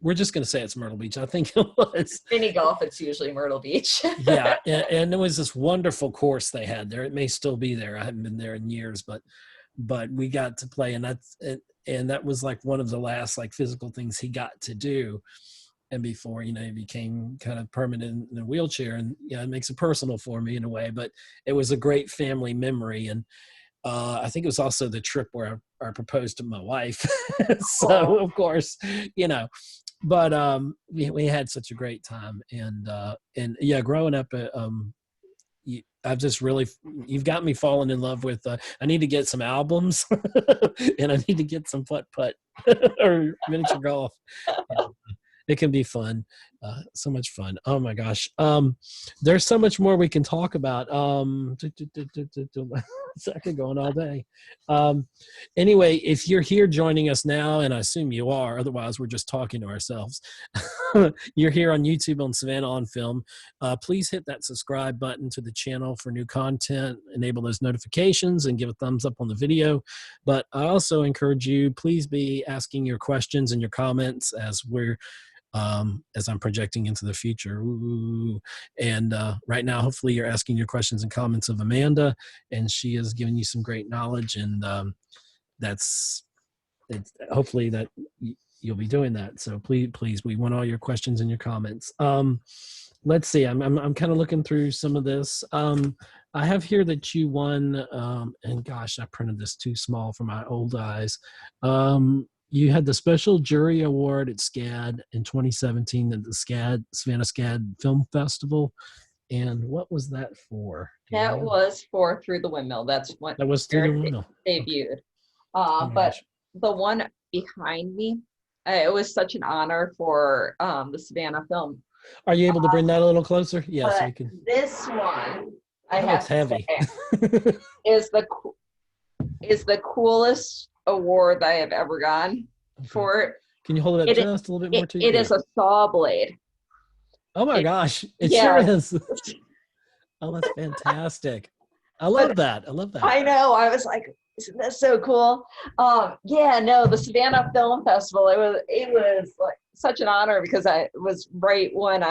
We're just going to say it's Myrtle Beach. I think it was. Mini golf, it's usually Myrtle Beach. Yeah, and it was this wonderful course they had there. It may still be there. I haven't been there in years, but we got to play, and that was like one of the last like physical things he got to do. And before, you know, he became kind of permanent in a wheelchair, and you know, it makes it personal for me in a way. But it was a great family memory, and I think it was also the trip where I proposed to my wife. So of course, you know. But we had such a great time, and yeah, growing up, I've just really, you've got me falling in love with. I need to get some albums, and I need to get some putt-putt or miniature golf. It can be fun. So much fun. Oh my gosh. There's so much more we can talk about. I could go on all day. Anyway, if you're here joining us now, and I assume you are, otherwise we're just talking to ourselves. You're here on YouTube on Savannah on Film. Please hit that subscribe button to the channel for new content, enable those notifications, and give a thumbs up on the video. But I also encourage you, please be asking your questions and your comments as I'm projecting into the future. Ooh. And right now, hopefully you're asking your questions and comments of Amanda, and she has given you some great knowledge, and hopefully that you'll be doing that. So please, we want all your questions and your comments. Let's see, I'm kind of looking through some of this. I have here that you won, and gosh, I printed this too small for my old eyes. You had the special jury award at SCAD in 2017 at the Savannah SCAD Film Festival. And what was that for? That was for Through the Windmill. That's what that was Through the Windmill. Debuted. Okay. Oh But gosh. the one behind me, it was such an honor for the Savannah Film. Are you able to bring that a little closer? Yes, we can. This one, I Oh, have it's to heavy. say, is the coolest award I have ever gotten for it. Can you hold it up just a little bit more too? It is a saw blade. Oh my gosh, it yeah. sure is. Oh, that's fantastic. I love that. I love that. I know. I was like, isn't that so cool? Yeah, no, the Savannah Film Festival, it was like such an honor because it was right when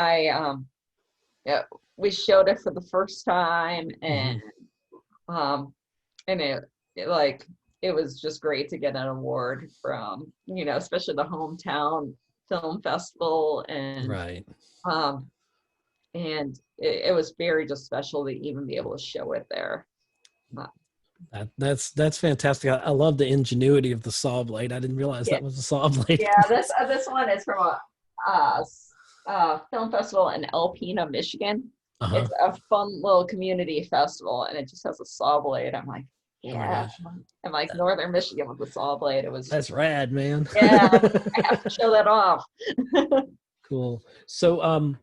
we showed it for the first time, and it was just great to get an award from, especially the hometown film festival, and right. And it was very just special to even be able to show it there. That's fantastic. I love the ingenuity of the saw blade. I didn't realize that was a saw blade. Yeah, this one is from a film festival in Alpena, Michigan. It's a fun little community festival, and it just has a saw blade. I'm like, yeah. I'm like, Northern Michigan with the saw blade. That's rad, man. Yeah, I have to show that off. Cool. So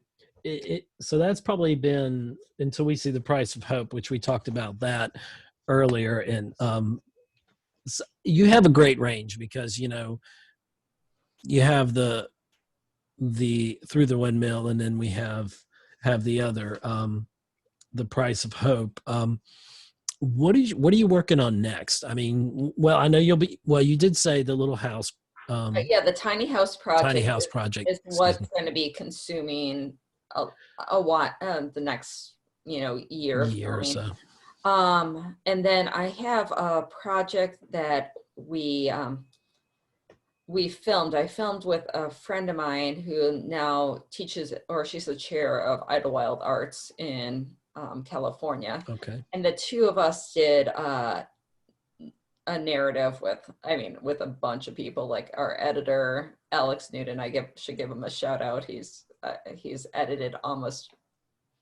so that's probably been until we see The Price of Hope, which we talked about that earlier. And so you have a great range because you have the Through the Windmill, and then we have the other The Price of Hope. What are you working on next? I mean, well, I know you did say the little house. Yeah, the tiny house project. Tiny house project is what's going to be consuming a lot the next year or so. And then I have a project that we filmed. I filmed with a friend of mine who now teaches, or she's the chair of Idlewild Arts in California. Okay. And the two of us did a narrative with a bunch of people, like our editor Alex Newton. Should give him a shout out. He's edited almost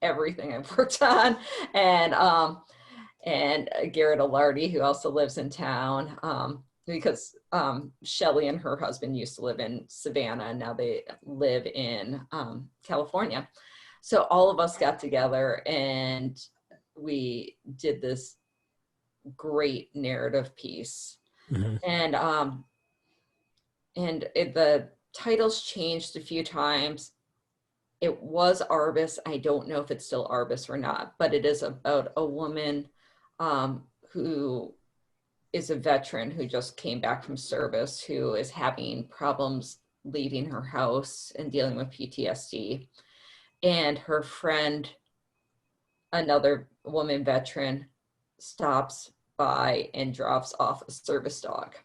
everything I've worked on, and Garrett Alardi, who also lives in town, because Shelley and her husband used to live in Savannah, and now they live in California. So all of us got together and we did this great narrative piece. And the titles changed a few times. It was Arbus. I don't know if it's still Arbus or not, but it is about a woman who is a veteran who just came back from service, who is having problems leaving her house and dealing with PTSD. And her friend, another woman veteran, stops by and drops off a service dog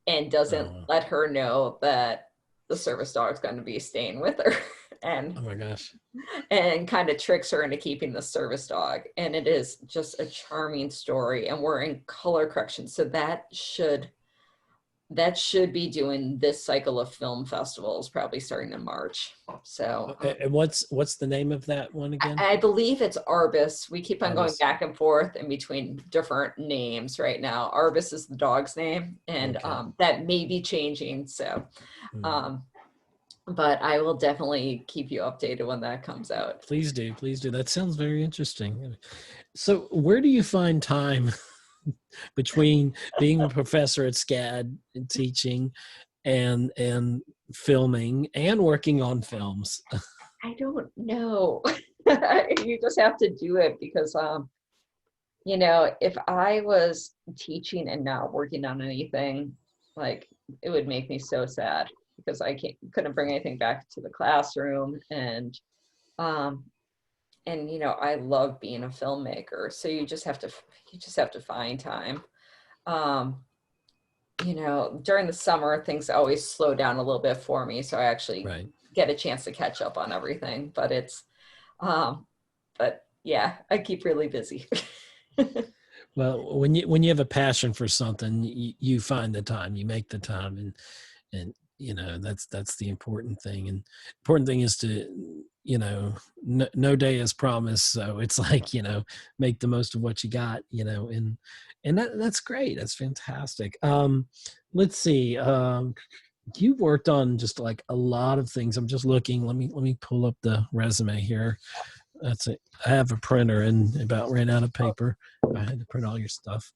and doesn't let her know that the service dog's going to be staying with her. And oh my gosh. And kind of tricks her into keeping the service dog. And it is just a charming story. And we're in color correction. So that should be doing this cycle of film festivals, probably starting in March. So and what's the name of that one again? I believe it's Arbus. We keep on Arbus. going back and forth in between different names right now. Arbus is the dog's name, and that may be changing. So but I will definitely keep you updated when that comes out. Please do. Please do. That sounds very interesting. So where do you find time between being a professor at SCAD and teaching and filming and working on films? I don't know. You just have to do it because, you know, if I was teaching and not working on anything, like it would make me so sad because I couldn't bring anything back to the classroom. And you know, I love being a filmmaker. So you just have to find time. You know, during the summer, things always slow down a little bit for me. So I actually get a chance to catch up on everything, but but yeah, I keep really busy. Well, when you have a passion for something, you find the time, you make the time, and you know, that's the important thing. And important thing is to, you know, no day is promised. So it's like, you know, make the most of what you got, you know, and that's great. That's fantastic. Let's see. You've worked on just like a lot of things. I'm just looking. Let me pull up the resume here. That's it. I have a printer and about ran out of paper. I had to print all your stuff.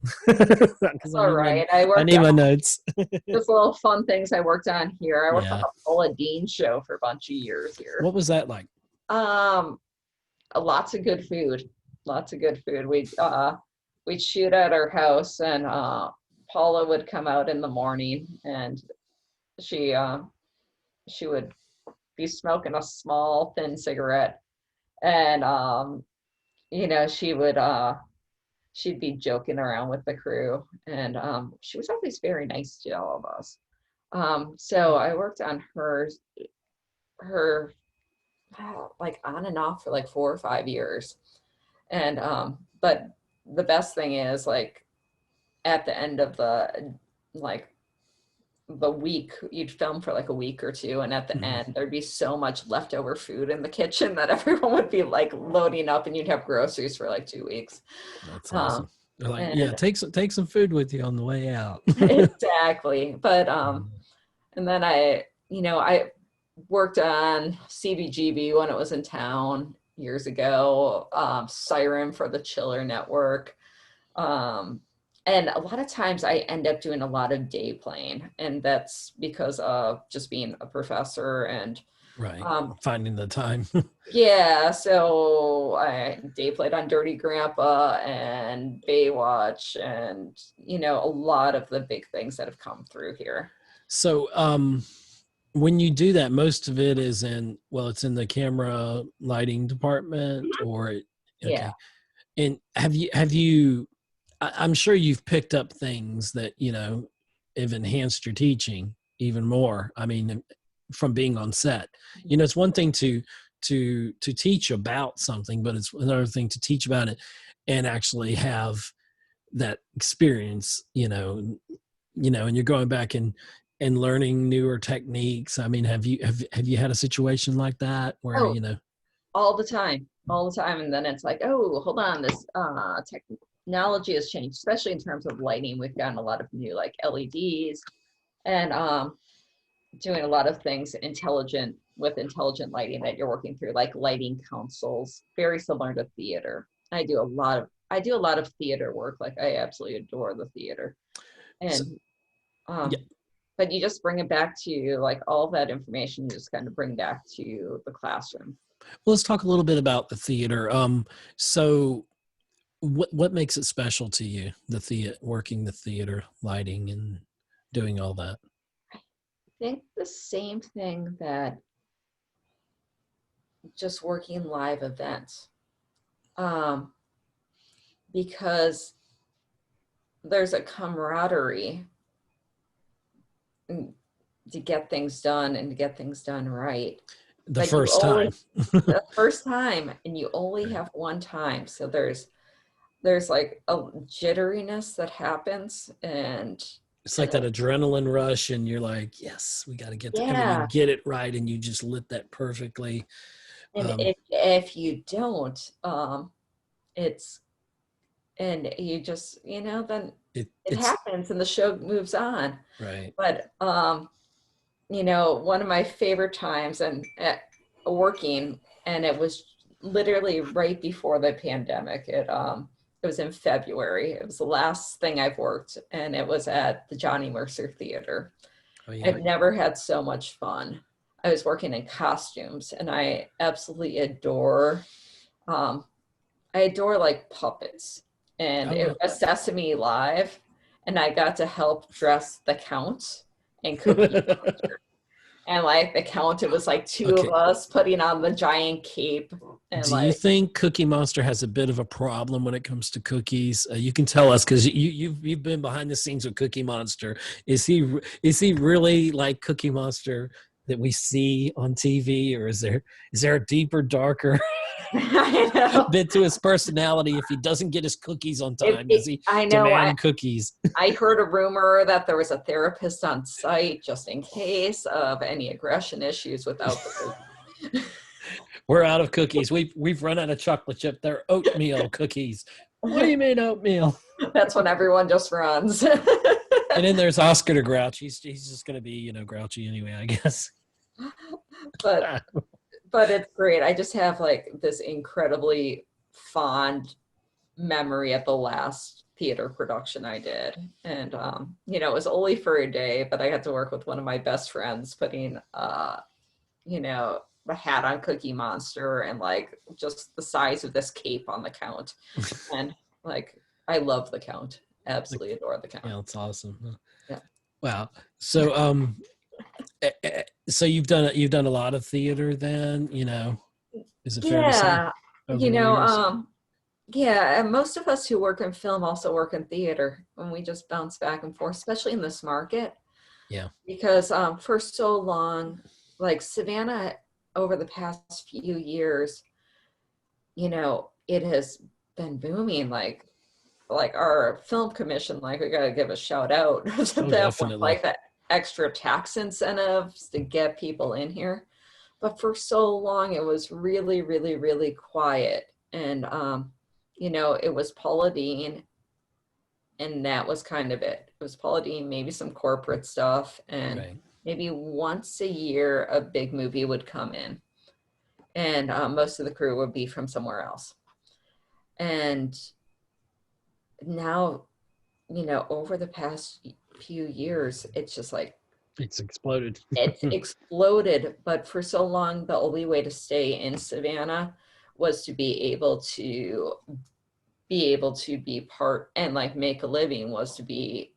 All right. I need my notes. Just little fun things I worked on here. I worked on the Paula Dean show for a bunch of years here. What was that like? Lots of good food. Lots of good food. We'd shoot at our house, and Paula would come out in the morning, and she would be smoking a small thin cigarette, and you know, she'd be joking around with the crew, and she was always very nice to all of us. So I worked on her like on and off for like 4 or 5 years, and but the best thing is, like, at the end of the week, you'd film for like a week or two, and at the end there'd be so much leftover food in the kitchen that everyone would be like loading up, and you'd have groceries for like 2 weeks. That's awesome. They're like, yeah, take some food with you on the way out. Exactly. But and then I worked on CBGB when it was in town years ago, Siren for the Chiller Network. And a lot of times I end up doing a lot of day playing, and that's because of just being a professor and finding the time. Yeah, so I day played on Dirty Grandpa and Baywatch, and you know, a lot of the big things that have come through here. So when you do that, most of it is it's in the camera lighting department, or Yeah. And have you I'm sure you've picked up things that, you know, have enhanced your teaching even more. I mean, from being on set, you know, it's one thing to teach about something, but it's another thing to teach about it and actually have that experience, you know, and you're going back and learning newer techniques. I mean, have you had a situation like that where, you know? All the time. And then it's like, oh, hold on, this technology has changed, especially in terms of lighting. We've gotten a lot of new like LEDs, and doing a lot of things intelligent lighting that you're working through, like lighting councils, very similar to theater. I do a lot of theater work. Like, I absolutely adore the theater. And but you just bring it back to, like, all that information you just kind of bring back to the classroom. Well, let's talk a little bit about the theater. So what makes it special to you, working the theater, lighting, and doing all that? I think the same thing that just working live events, because there's a camaraderie to get things done and to get things done right. The first time, and you only have one time, so there's like a jitteriness that happens, and it's like that adrenaline rush, and you're like, yes, we got to get everything, get it right, and you just lit that perfectly. And if you don't, and you just, you know, then it happens and the show moves on. Right. But one of my favorite times and working, and it was literally right before the pandemic. It was in February. It was the last thing I've worked, and it was at the Johnny Mercer Theater. Oh, yeah. I've never had so much fun. I was working in costumes, and I absolutely adore like puppets. And it was Sesame Live, and I got to help dress the Count and Cookie Monster. And like the Count, it was like two of us putting on the giant cape. And do you think Cookie Monster has a bit of a problem when it comes to cookies? You can tell us, because you've been behind the scenes with Cookie Monster. Is he really like Cookie Monster that we see on TV, or is there a deeper, darker bit to his personality? If he doesn't get his cookies on time, does he demand cookies? I heard a rumor that there was a therapist on site just in case of any aggression issues without the cookies. We're out of cookies. We've run out of chocolate chip. They're oatmeal cookies. What do you mean oatmeal? That's when everyone just runs. And then there's Oscar the Grouch. He's just going to be, grouchy anyway, I guess. But it's great. I just have like this incredibly fond memory of the last theater production I did. And, it was only for a day, but I had to work with one of my best friends putting, a hat on Cookie Monster and like just the size of this cape on the Count. And like, I love the Count. Absolutely adore the Count. Yeah, it's awesome. Yeah. Wow. So, so you've done a lot of theater then, is it fair to say? Yeah, and most of us who work in film also work in theater, and we just bounce back and forth, especially in this market. Yeah. Because for so long, like Savannah, over the past few years, it has been booming. Like our film commission, like we got to give a shout out to them with like that extra tax incentives to get people in here. But for so long, it was really, really, really quiet. And, it was Paula Deen, and that was kind of it. It was Paula Deen, maybe some corporate stuff, and maybe once a year a big movie would come in. And most of the crew would be from somewhere else. And now, over the past few years, it's just like it's exploded. It's exploded. But for so long, the only way to stay in Savannah was to be able to be part and like make a living, was to be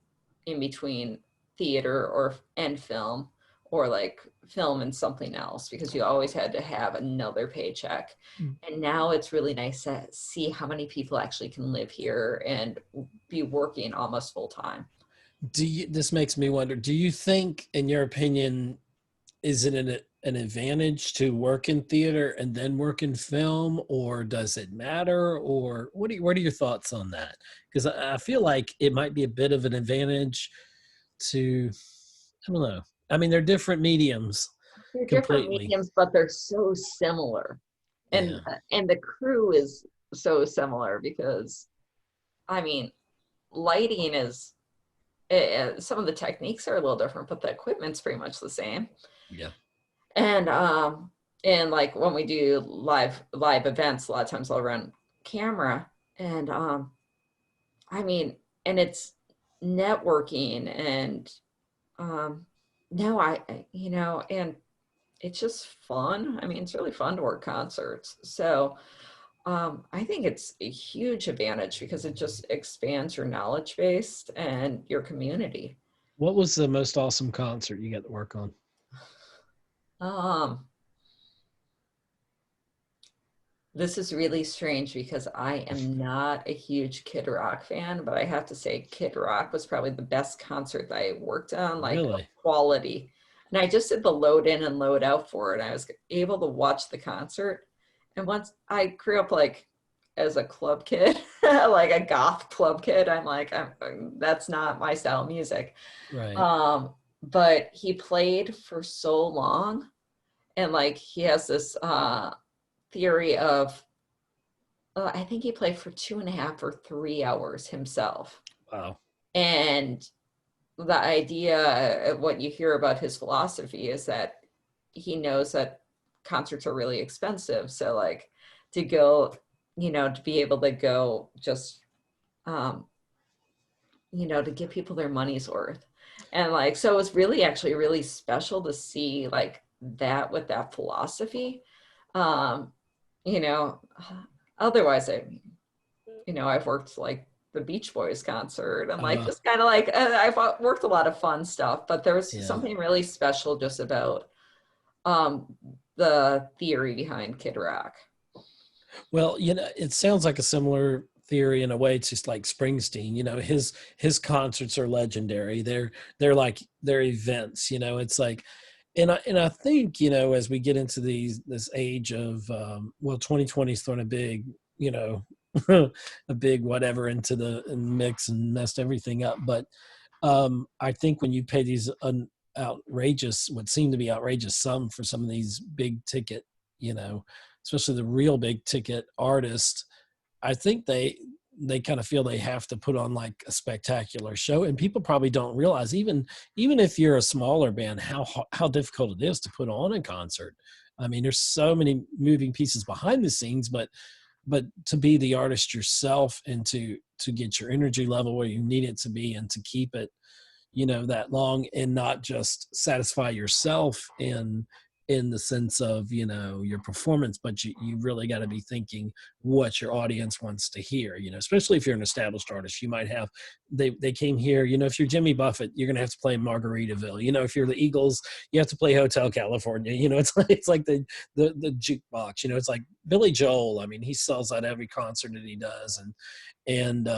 in between theater and film, or like film and something else, because you always had to have another paycheck. And now it's really nice to see how many people actually can live here and be working almost full time. This makes me wonder, do you think, in your opinion, is it an advantage to work in theater and then work in film, or does it matter? Or what are your thoughts on that? Because I feel like it might be a bit of an advantage to, I don't know. I mean, they're different mediums. They're different mediums, but they're so similar. And the crew is so similar, because, I mean, lighting is, some of the techniques are a little different, but the equipment's pretty much the same. Yeah. And like when we do live events, a lot of times I'll run camera, and I mean, and it's networking, and now and it's just fun. I mean, it's really fun to work concerts. So I think it's a huge advantage, because it just expands your knowledge base and your community. What was the most awesome concert you got to work on? This is really strange, because I am not a huge Kid Rock fan, but I have to say Kid Rock was probably the best concert that I worked on, like really? Quality. And I just did the load in and load out for it. I was able to watch the concert. And once I grew up like as a club kid, like a goth club kid, I'm like, that's not my style of music. Right. But he played for so long, and like he has this theory of, I think he played for 2.5 or 3 hours himself. Wow. And the idea, what you hear about his philosophy is that he knows that concerts are really expensive. So like to go, to be able to go just, to give people their money's worth. And like, so it was really actually really special to see like that with that philosophy. Otherwise I've worked like the Beach Boys concert and like just kind of like I've worked a lot of fun stuff, but there was something really special just about the theory behind Kid Rock. Well, it sounds like a similar theory in a way. It's just like Springsteen. His concerts are legendary. They're events. It's like, and I think as we get into this age of 2020's thrown a big a big whatever into the mix and messed everything up. But I think when you pay these outrageous, what seem to be outrageous sum for some of these big ticket, especially the real big ticket artists, I think they kind of feel they have to put on like a spectacular show. And people probably don't realize, even if you're a smaller band, how difficult it is to put on a concert. I mean, there's so many moving pieces behind the scenes, but to be the artist yourself and to get your energy level where you need it to be and to keep it, that long and not just satisfy yourself in the sense of, your performance, but you really got to be thinking what your audience wants to hear, especially if you're an established artist. You might have, they came here, if you're Jimmy Buffett, you're going to have to play Margaritaville. If you're the Eagles, you have to play Hotel California. It's like the jukebox, it's like Billy Joel. I mean, he sells out every concert that he does. And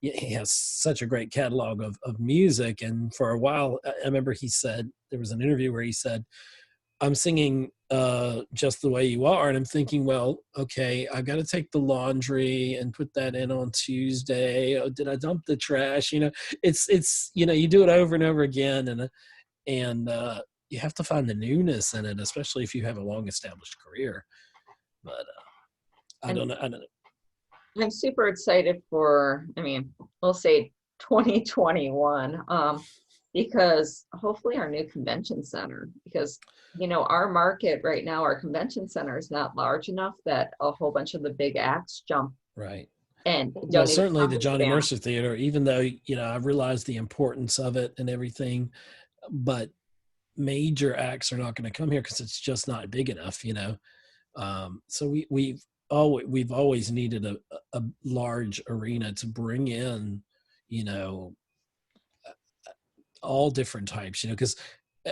he has such a great catalog of music. And for a while, I remember he said, there was an interview where he said, I'm singing Just the Way You Are. And I'm thinking, well, okay, I've got to take the laundry and put that in on Tuesday. Oh, did I dump the trash? It's you do it over and over again. And you have to find the newness in it, especially if you have a long established career. But I don't know. I'm super excited for, we'll say 2021. Because hopefully our new convention center, because, our market right now, our convention center is not large enough that a whole bunch of the big acts jump. Right. And well, certainly the Johnny Mercer Theater, even though, I realize the importance of it and everything, but major acts are not going to come here because it's just not big enough, So we've always needed a large arena to bring in, all different types, because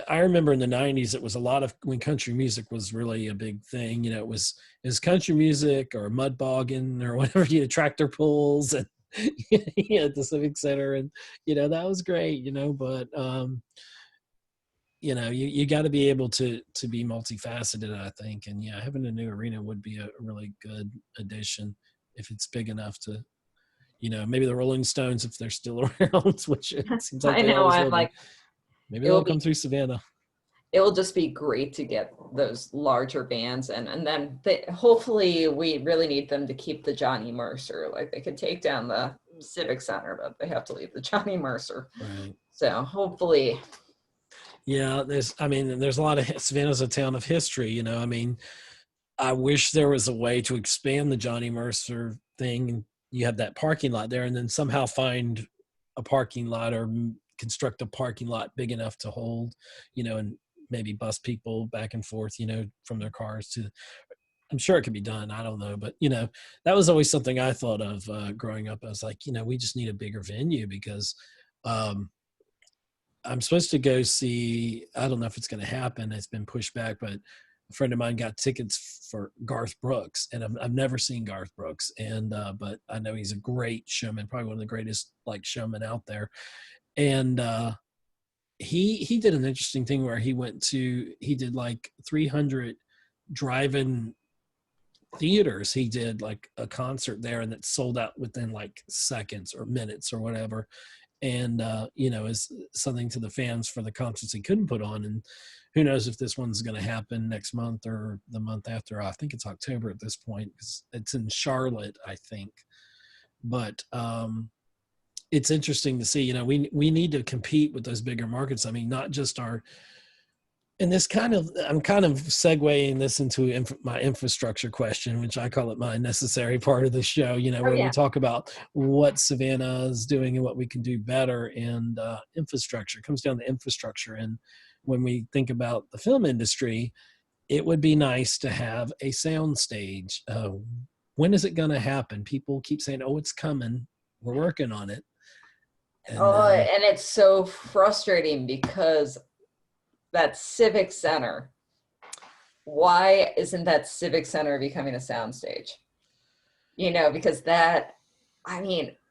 I remember in the 90s, it was a lot of when country music was really a big thing, it was country music or mud bogging or whatever, tractor pulls and at the Civic Center. And, that was great, but, you got to be able to be multifaceted, I think. And having a new arena would be a really good addition if it's big enough to, maybe the Rolling Stones, if they're still around, which it seems like I know, I'm like, maybe they'll come through Savannah. It will just be great to get those larger bands, and then hopefully we really need them to keep the Johnny Mercer. Like they could take down the Civic Center, but they have to leave the Johnny Mercer. Right. So hopefully. Yeah, there's a lot of, Savannah's a town of history, I wish there was a way to expand the Johnny Mercer thing. You have that parking lot there, and then somehow find a parking lot or construct a parking lot big enough to hold, and maybe bus people back and forth, from their cars to, I'm sure it could be done. I don't know. But, that was always something I thought of growing up. I was like, we just need a bigger venue because I'm supposed to go see, I don't know if it's going to happen. It's been pushed back, but a friend of mine got tickets for Garth Brooks, and I've never seen Garth Brooks, and but I know he's a great showman, probably one of the greatest showmen out there. And he did an interesting thing where he did like 300 drive-in theaters. He did like a concert there, and it sold out within like seconds or minutes or whatever. And is something to the fans for the concerts he couldn't put on. And who knows if this one's going to happen next month or the month after. I think it's October at this point because it's in Charlotte, I think. But it's interesting to see, we need to compete with those bigger markets. I mean, not just and this I'm kind of segueing this into my infrastructure question, which I call it my necessary part of the show, where we talk about what Savannah is doing and what we can do better. And infrastructure comes down to infrastructure. And when we think about the film industry, it would be nice to have a sound stage. When is it going to happen? People keep saying, oh, it's coming. We're working on it. And, and it's so frustrating because that Civic Center, why isn't that Civic Center becoming a soundstage? Because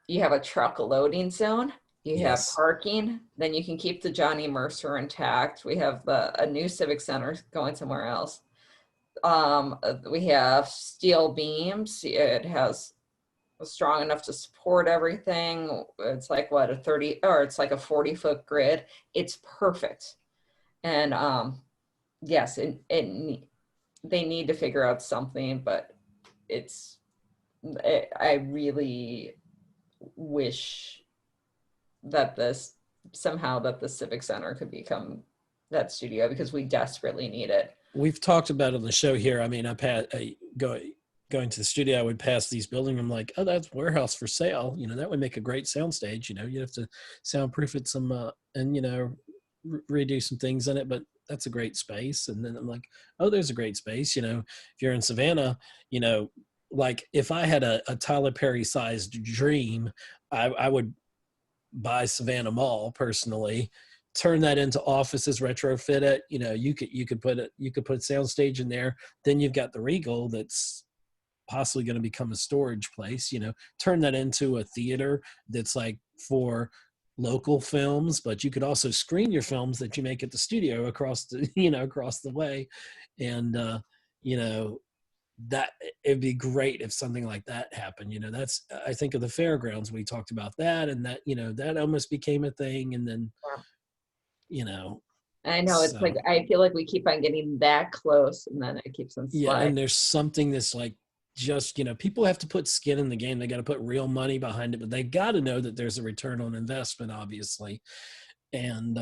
you have a truck loading zone, you have parking, then you can keep the Johnny Mercer intact. We have a new Civic Center going somewhere else. We have steel beams. It has strong enough to support everything. It's like it's like a 40-foot grid. It's perfect. And yes, they need to figure out something, but I really wish that the Civic Center could become that studio, because we desperately need it. We've talked about it on the show here. I mean, going to the studio, I would pass these buildings. I'm like, oh, that's warehouse for sale. That would make a great soundstage. You have to soundproof it some and redo some things in it, but that's a great space. And then I'm like, oh, there's a great space. If you're in Savannah, like if I had a Tyler Perry sized dream, I would buy Savannah Mall personally, turn that into offices, retrofit it. You could put soundstage in there. Then you've got the Regal that's possibly going to become a storage place. Turn that into a theater that's like for local films, but you could also screen your films that you make at the studio across the way. And that it'd be great if something like that happened. That's, I think of the fairgrounds, we talked about that, and that that almost became a thing. And then I know, it's like I feel like we keep on getting that close, and then it keeps on sliding. And there's something that's like, just people have to put skin in the game. They got to put real money behind it, but they got to know that there's a return on investment, obviously. And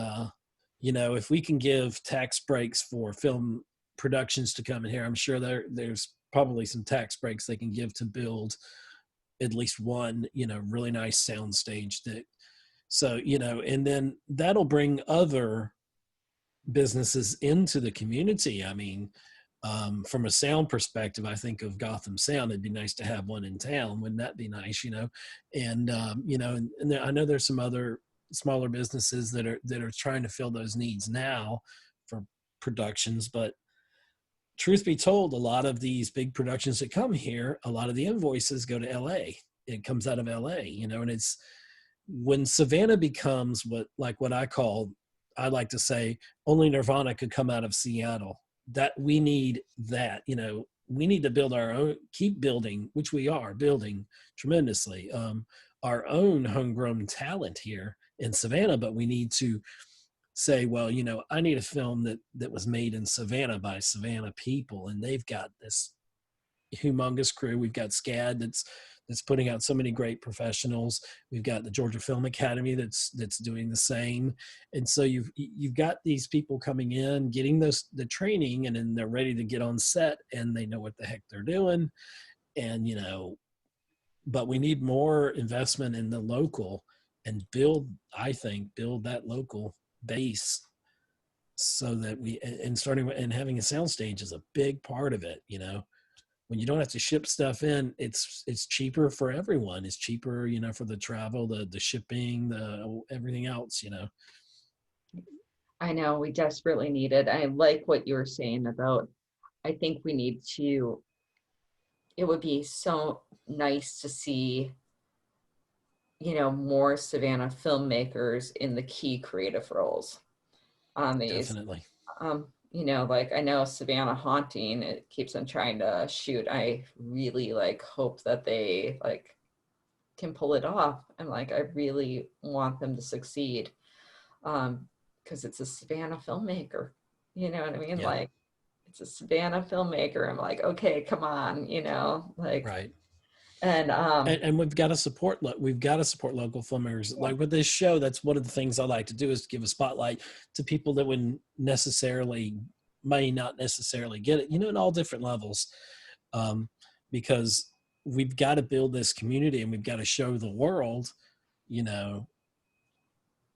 if we can give tax breaks for film productions to come in here, I'm sure there's probably some tax breaks they can give to build at least one really nice sound stage. And then that'll bring other businesses into the community. I mean, from a sound perspective, I think of Gotham Sound. It'd be nice to have one in town. Wouldn't that be nice? And I know there's some other smaller businesses that are trying to fill those needs now for productions. But truth be told, a lot of these big productions that come here, a lot of the invoices go to LA. It comes out of LA, and it's when Savannah becomes what I like to say, only Nirvana could come out of Seattle. That we need that, we need to build our own, keep building, which we are building tremendously, our own homegrown talent here in Savannah. But we need to say, well, I need a film that was made in Savannah by Savannah people, and they've got this humongous crew. We've got SCAD that's putting out so many great professionals. We've got the Georgia Film Academy that's doing the same. And so you've got these people coming in, getting the training, and then they're ready to get on set and they know what the heck they're doing. And, but we need more investment in the local and build that local base, so that and having a soundstage is a big part of it. When you don't have to ship stuff in, it's cheaper for everyone. It's cheaper, for the travel, the shipping, the everything else, I know, we desperately need it. I like what you were saying about, I think we need to, it would be so nice to see, more Savannah filmmakers in the key creative roles on these. Definitely. Like I know Savannah Haunting, it keeps on trying to shoot. I really hope that they can pull it off, and I really want them to succeed, because it's a Savannah filmmaker. You know what I mean? Yeah. It's a Savannah filmmaker. I'm like, okay, come on, Right. And we've got to support local filmmakers. Like with this show, that's one of the things I like to do, is give a spotlight to people that may not necessarily get it, at all different levels, because we've got to build this community, and we've got to show the world,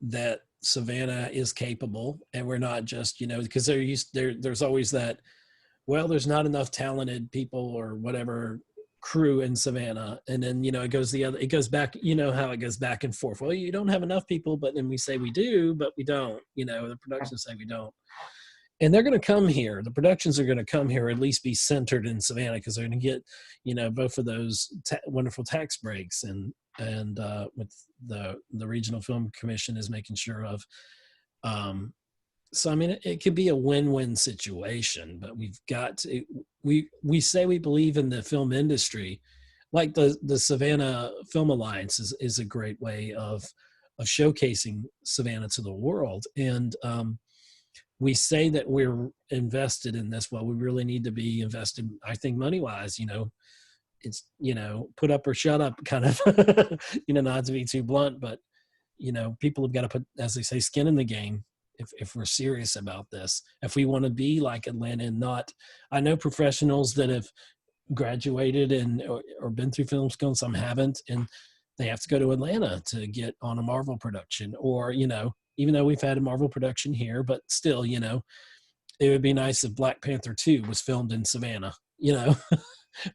that Savannah is capable, and we're not just, because there's always that, well, there's not enough talented people or whatever crew in Savannah, and then it goes back, how it goes back and forth. Well, you don't have enough people, but then we say we do, but we don't. The productions say we don't, and they're going to come here. The productions are going to come here, or at least be centered in Savannah, because they're going to get both of those wonderful tax breaks, and with the Regional Film Commission is making sure of. So, I mean, it could be a win-win situation, but we've got to, we say we believe in the film industry, like the Savannah Film Alliance is a great way of showcasing Savannah to the world. And we say that we're invested in this. Well, we really need to be invested, I think, money-wise, it's, put up or shut up kind of, not to be too blunt, but, people have got to put, as they say, skin in the game. If we're serious about this, if we want to be like Atlanta, and not, I know professionals that have graduated or been through film school, and some haven't, and they have to go to Atlanta to get on a Marvel production, or, even though we've had a Marvel production here, but still, it would be nice if Black Panther 2 was filmed in Savannah,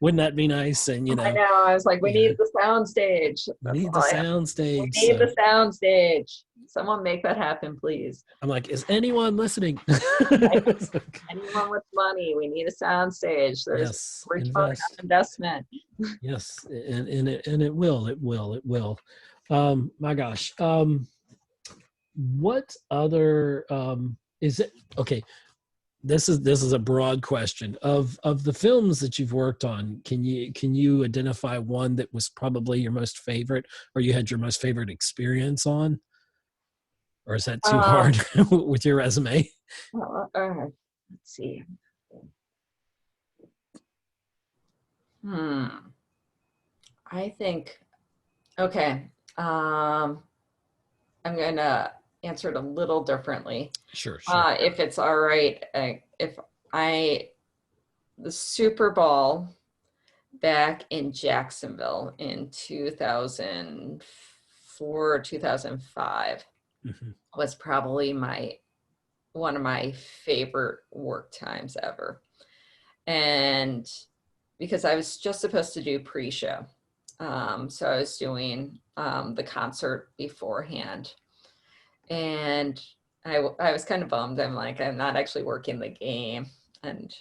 wouldn't that be nice? And, I know, I was like, we need the sound stage. We need the sound stage. We need the sound stage. Someone make that happen, please. I'm like, is anyone listening? Anyone with money? We need a sound stage. We're talking about investment. Yes, and it will. My gosh. What other is it? Okay, this is a broad question. Of the films that you've worked on, can you identify one that was probably your most favorite, or you had your most favorite experience on? Or is that too hard with your resume? Let's see. I think, okay. I'm going to answer it a little differently. Sure. If it's all right. The Super Bowl back in Jacksonville in 2004 or 2005. Was probably one of my favorite work times ever. And because I was just supposed to do pre-show. So I was doing the concert beforehand. And I was kind of bummed. I'm like, I'm not actually working the game. And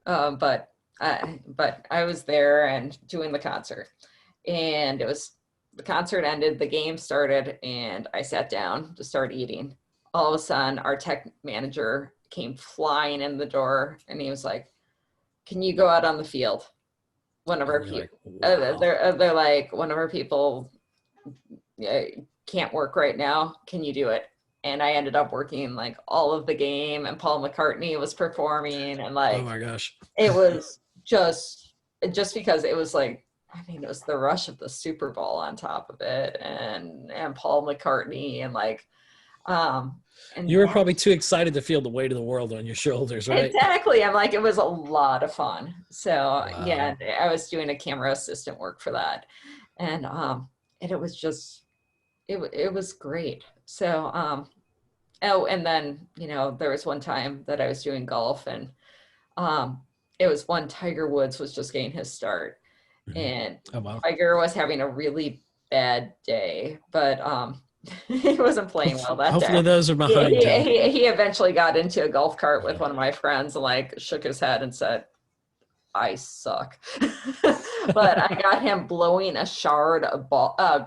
but I was there and doing the concert. And the concert ended, the game started, and I sat down to start eating. All of a sudden, our tech manager came flying in the door, and he was like, "Can you go out on the field?" One of our people, they're like, one of our people can't work right now. Can you do it? And I ended up working like all of the game, and Paul McCartney was performing, and like, oh my gosh, it was just because it was like, I mean, it was the rush of the Super Bowl on top of it, and Paul McCartney, and like, and you were probably too excited to feel the weight of the world on your shoulders, right? Exactly. I'm like, it was a lot of fun. So wow. Yeah, I was doing a camera assistant work for that, and it was just, it was great. So oh, and then there was one time that I was doing golf, and it was when Tiger Woods was just getting his start. And Tiger was having a really bad day, but he wasn't playing well that day. Hopefully those are behind you. He eventually got into a golf cart with one of my friends and like shook his head and said, "I suck." But I got him blowing a shard of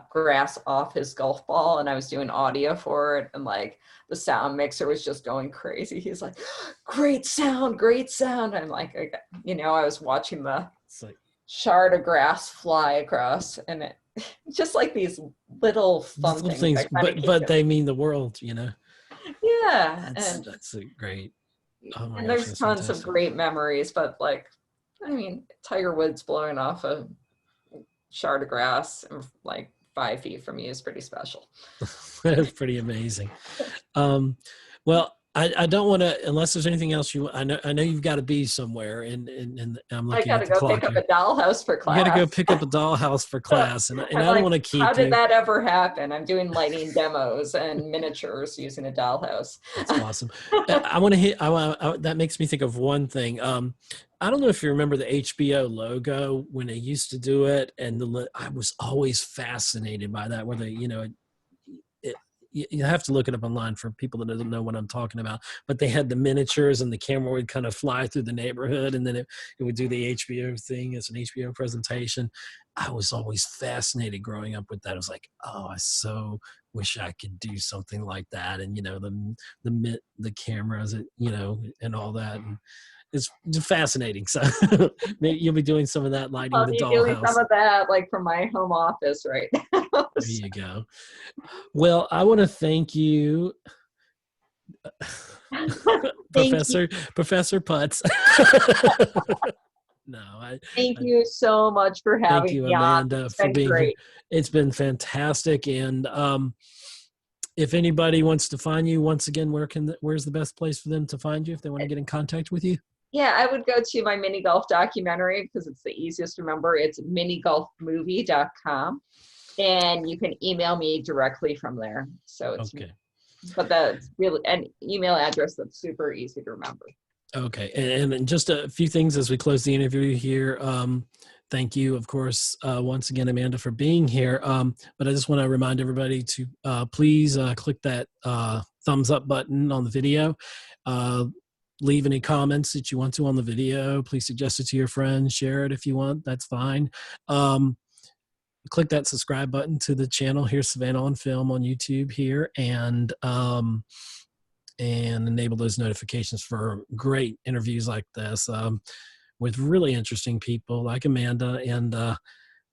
grass off his golf ball, and I was doing audio for it, and like the sound mixer was just going crazy. He's like, great sound. I'm like, okay. I was watching the shard of grass fly across, and it just like these little fun things but they mean the world. Yeah, that's great. Oh my and gosh, there's tons of great memories, but like, I mean, Tiger Woods blowing off a shard of grass like 5 feet from you is pretty special. That's pretty amazing. Well, I don't want to, unless there's anything else I know you've got to be somewhere, and I'm looking I at gotta the go clock pick up here. a dollhouse for class. You got to go pick up a dollhouse for class, and I I'm don't like, want to keep how did you. that ever happen? I'm doing lighting demos and miniatures using a dollhouse. That's awesome. I want to hit. That makes me think of one thing. I don't know if you remember the HBO logo when they used to do it, and I was always fascinated by that. Where they, you have to look it up online for people that don't know what I'm talking about. But they had the miniatures, and the camera would kind of fly through the neighborhood, and then it would do the HBO thing as an HBO presentation. I was always fascinated growing up with that. I was like, oh, I so wish I could do something like that. And the cameras, and all that. And it's fascinating. So maybe you'll be doing some of that, lighting I'll the be doing dollhouse. some of that like from my home office right now. There you go. Well, I want to thank you, Professor Putz. Thank you so much for having thank you, me on. Amanda, It's for been being great. here. It's been fantastic. And if anybody wants to find you, once again, where's the best place for them to find you if they want to get in contact with you? Yeah, I would go to my mini golf documentary because it's the easiest to remember. It's minigolfmovie.com, and you can email me directly from there. So it's okay. But that's really an email address that's super easy to remember. Okay, and just a few things as we close the interview here. Thank you, of course, once again, Amanda, for being here. But I just want to remind everybody to please click that thumbs up button on the video. Leave any comments that you want to on the video. Please suggest it to your friends. Share it if you want. That's fine. Click that subscribe button to the channel here, Savannah on Film on YouTube here, and enable those notifications for great interviews like this with really interesting people like Amanda. And I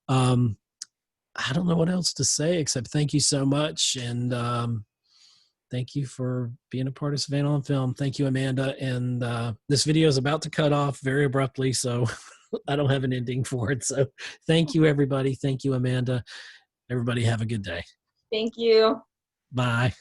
don't know what else to say except thank you so much. And thank you for being a part of Savannah on Film. Thank you, Amanda. And this video is about to cut off very abruptly, so I don't have an ending for it. So thank you, everybody. Thank you, Amanda. Everybody have a good day. Thank you. Bye.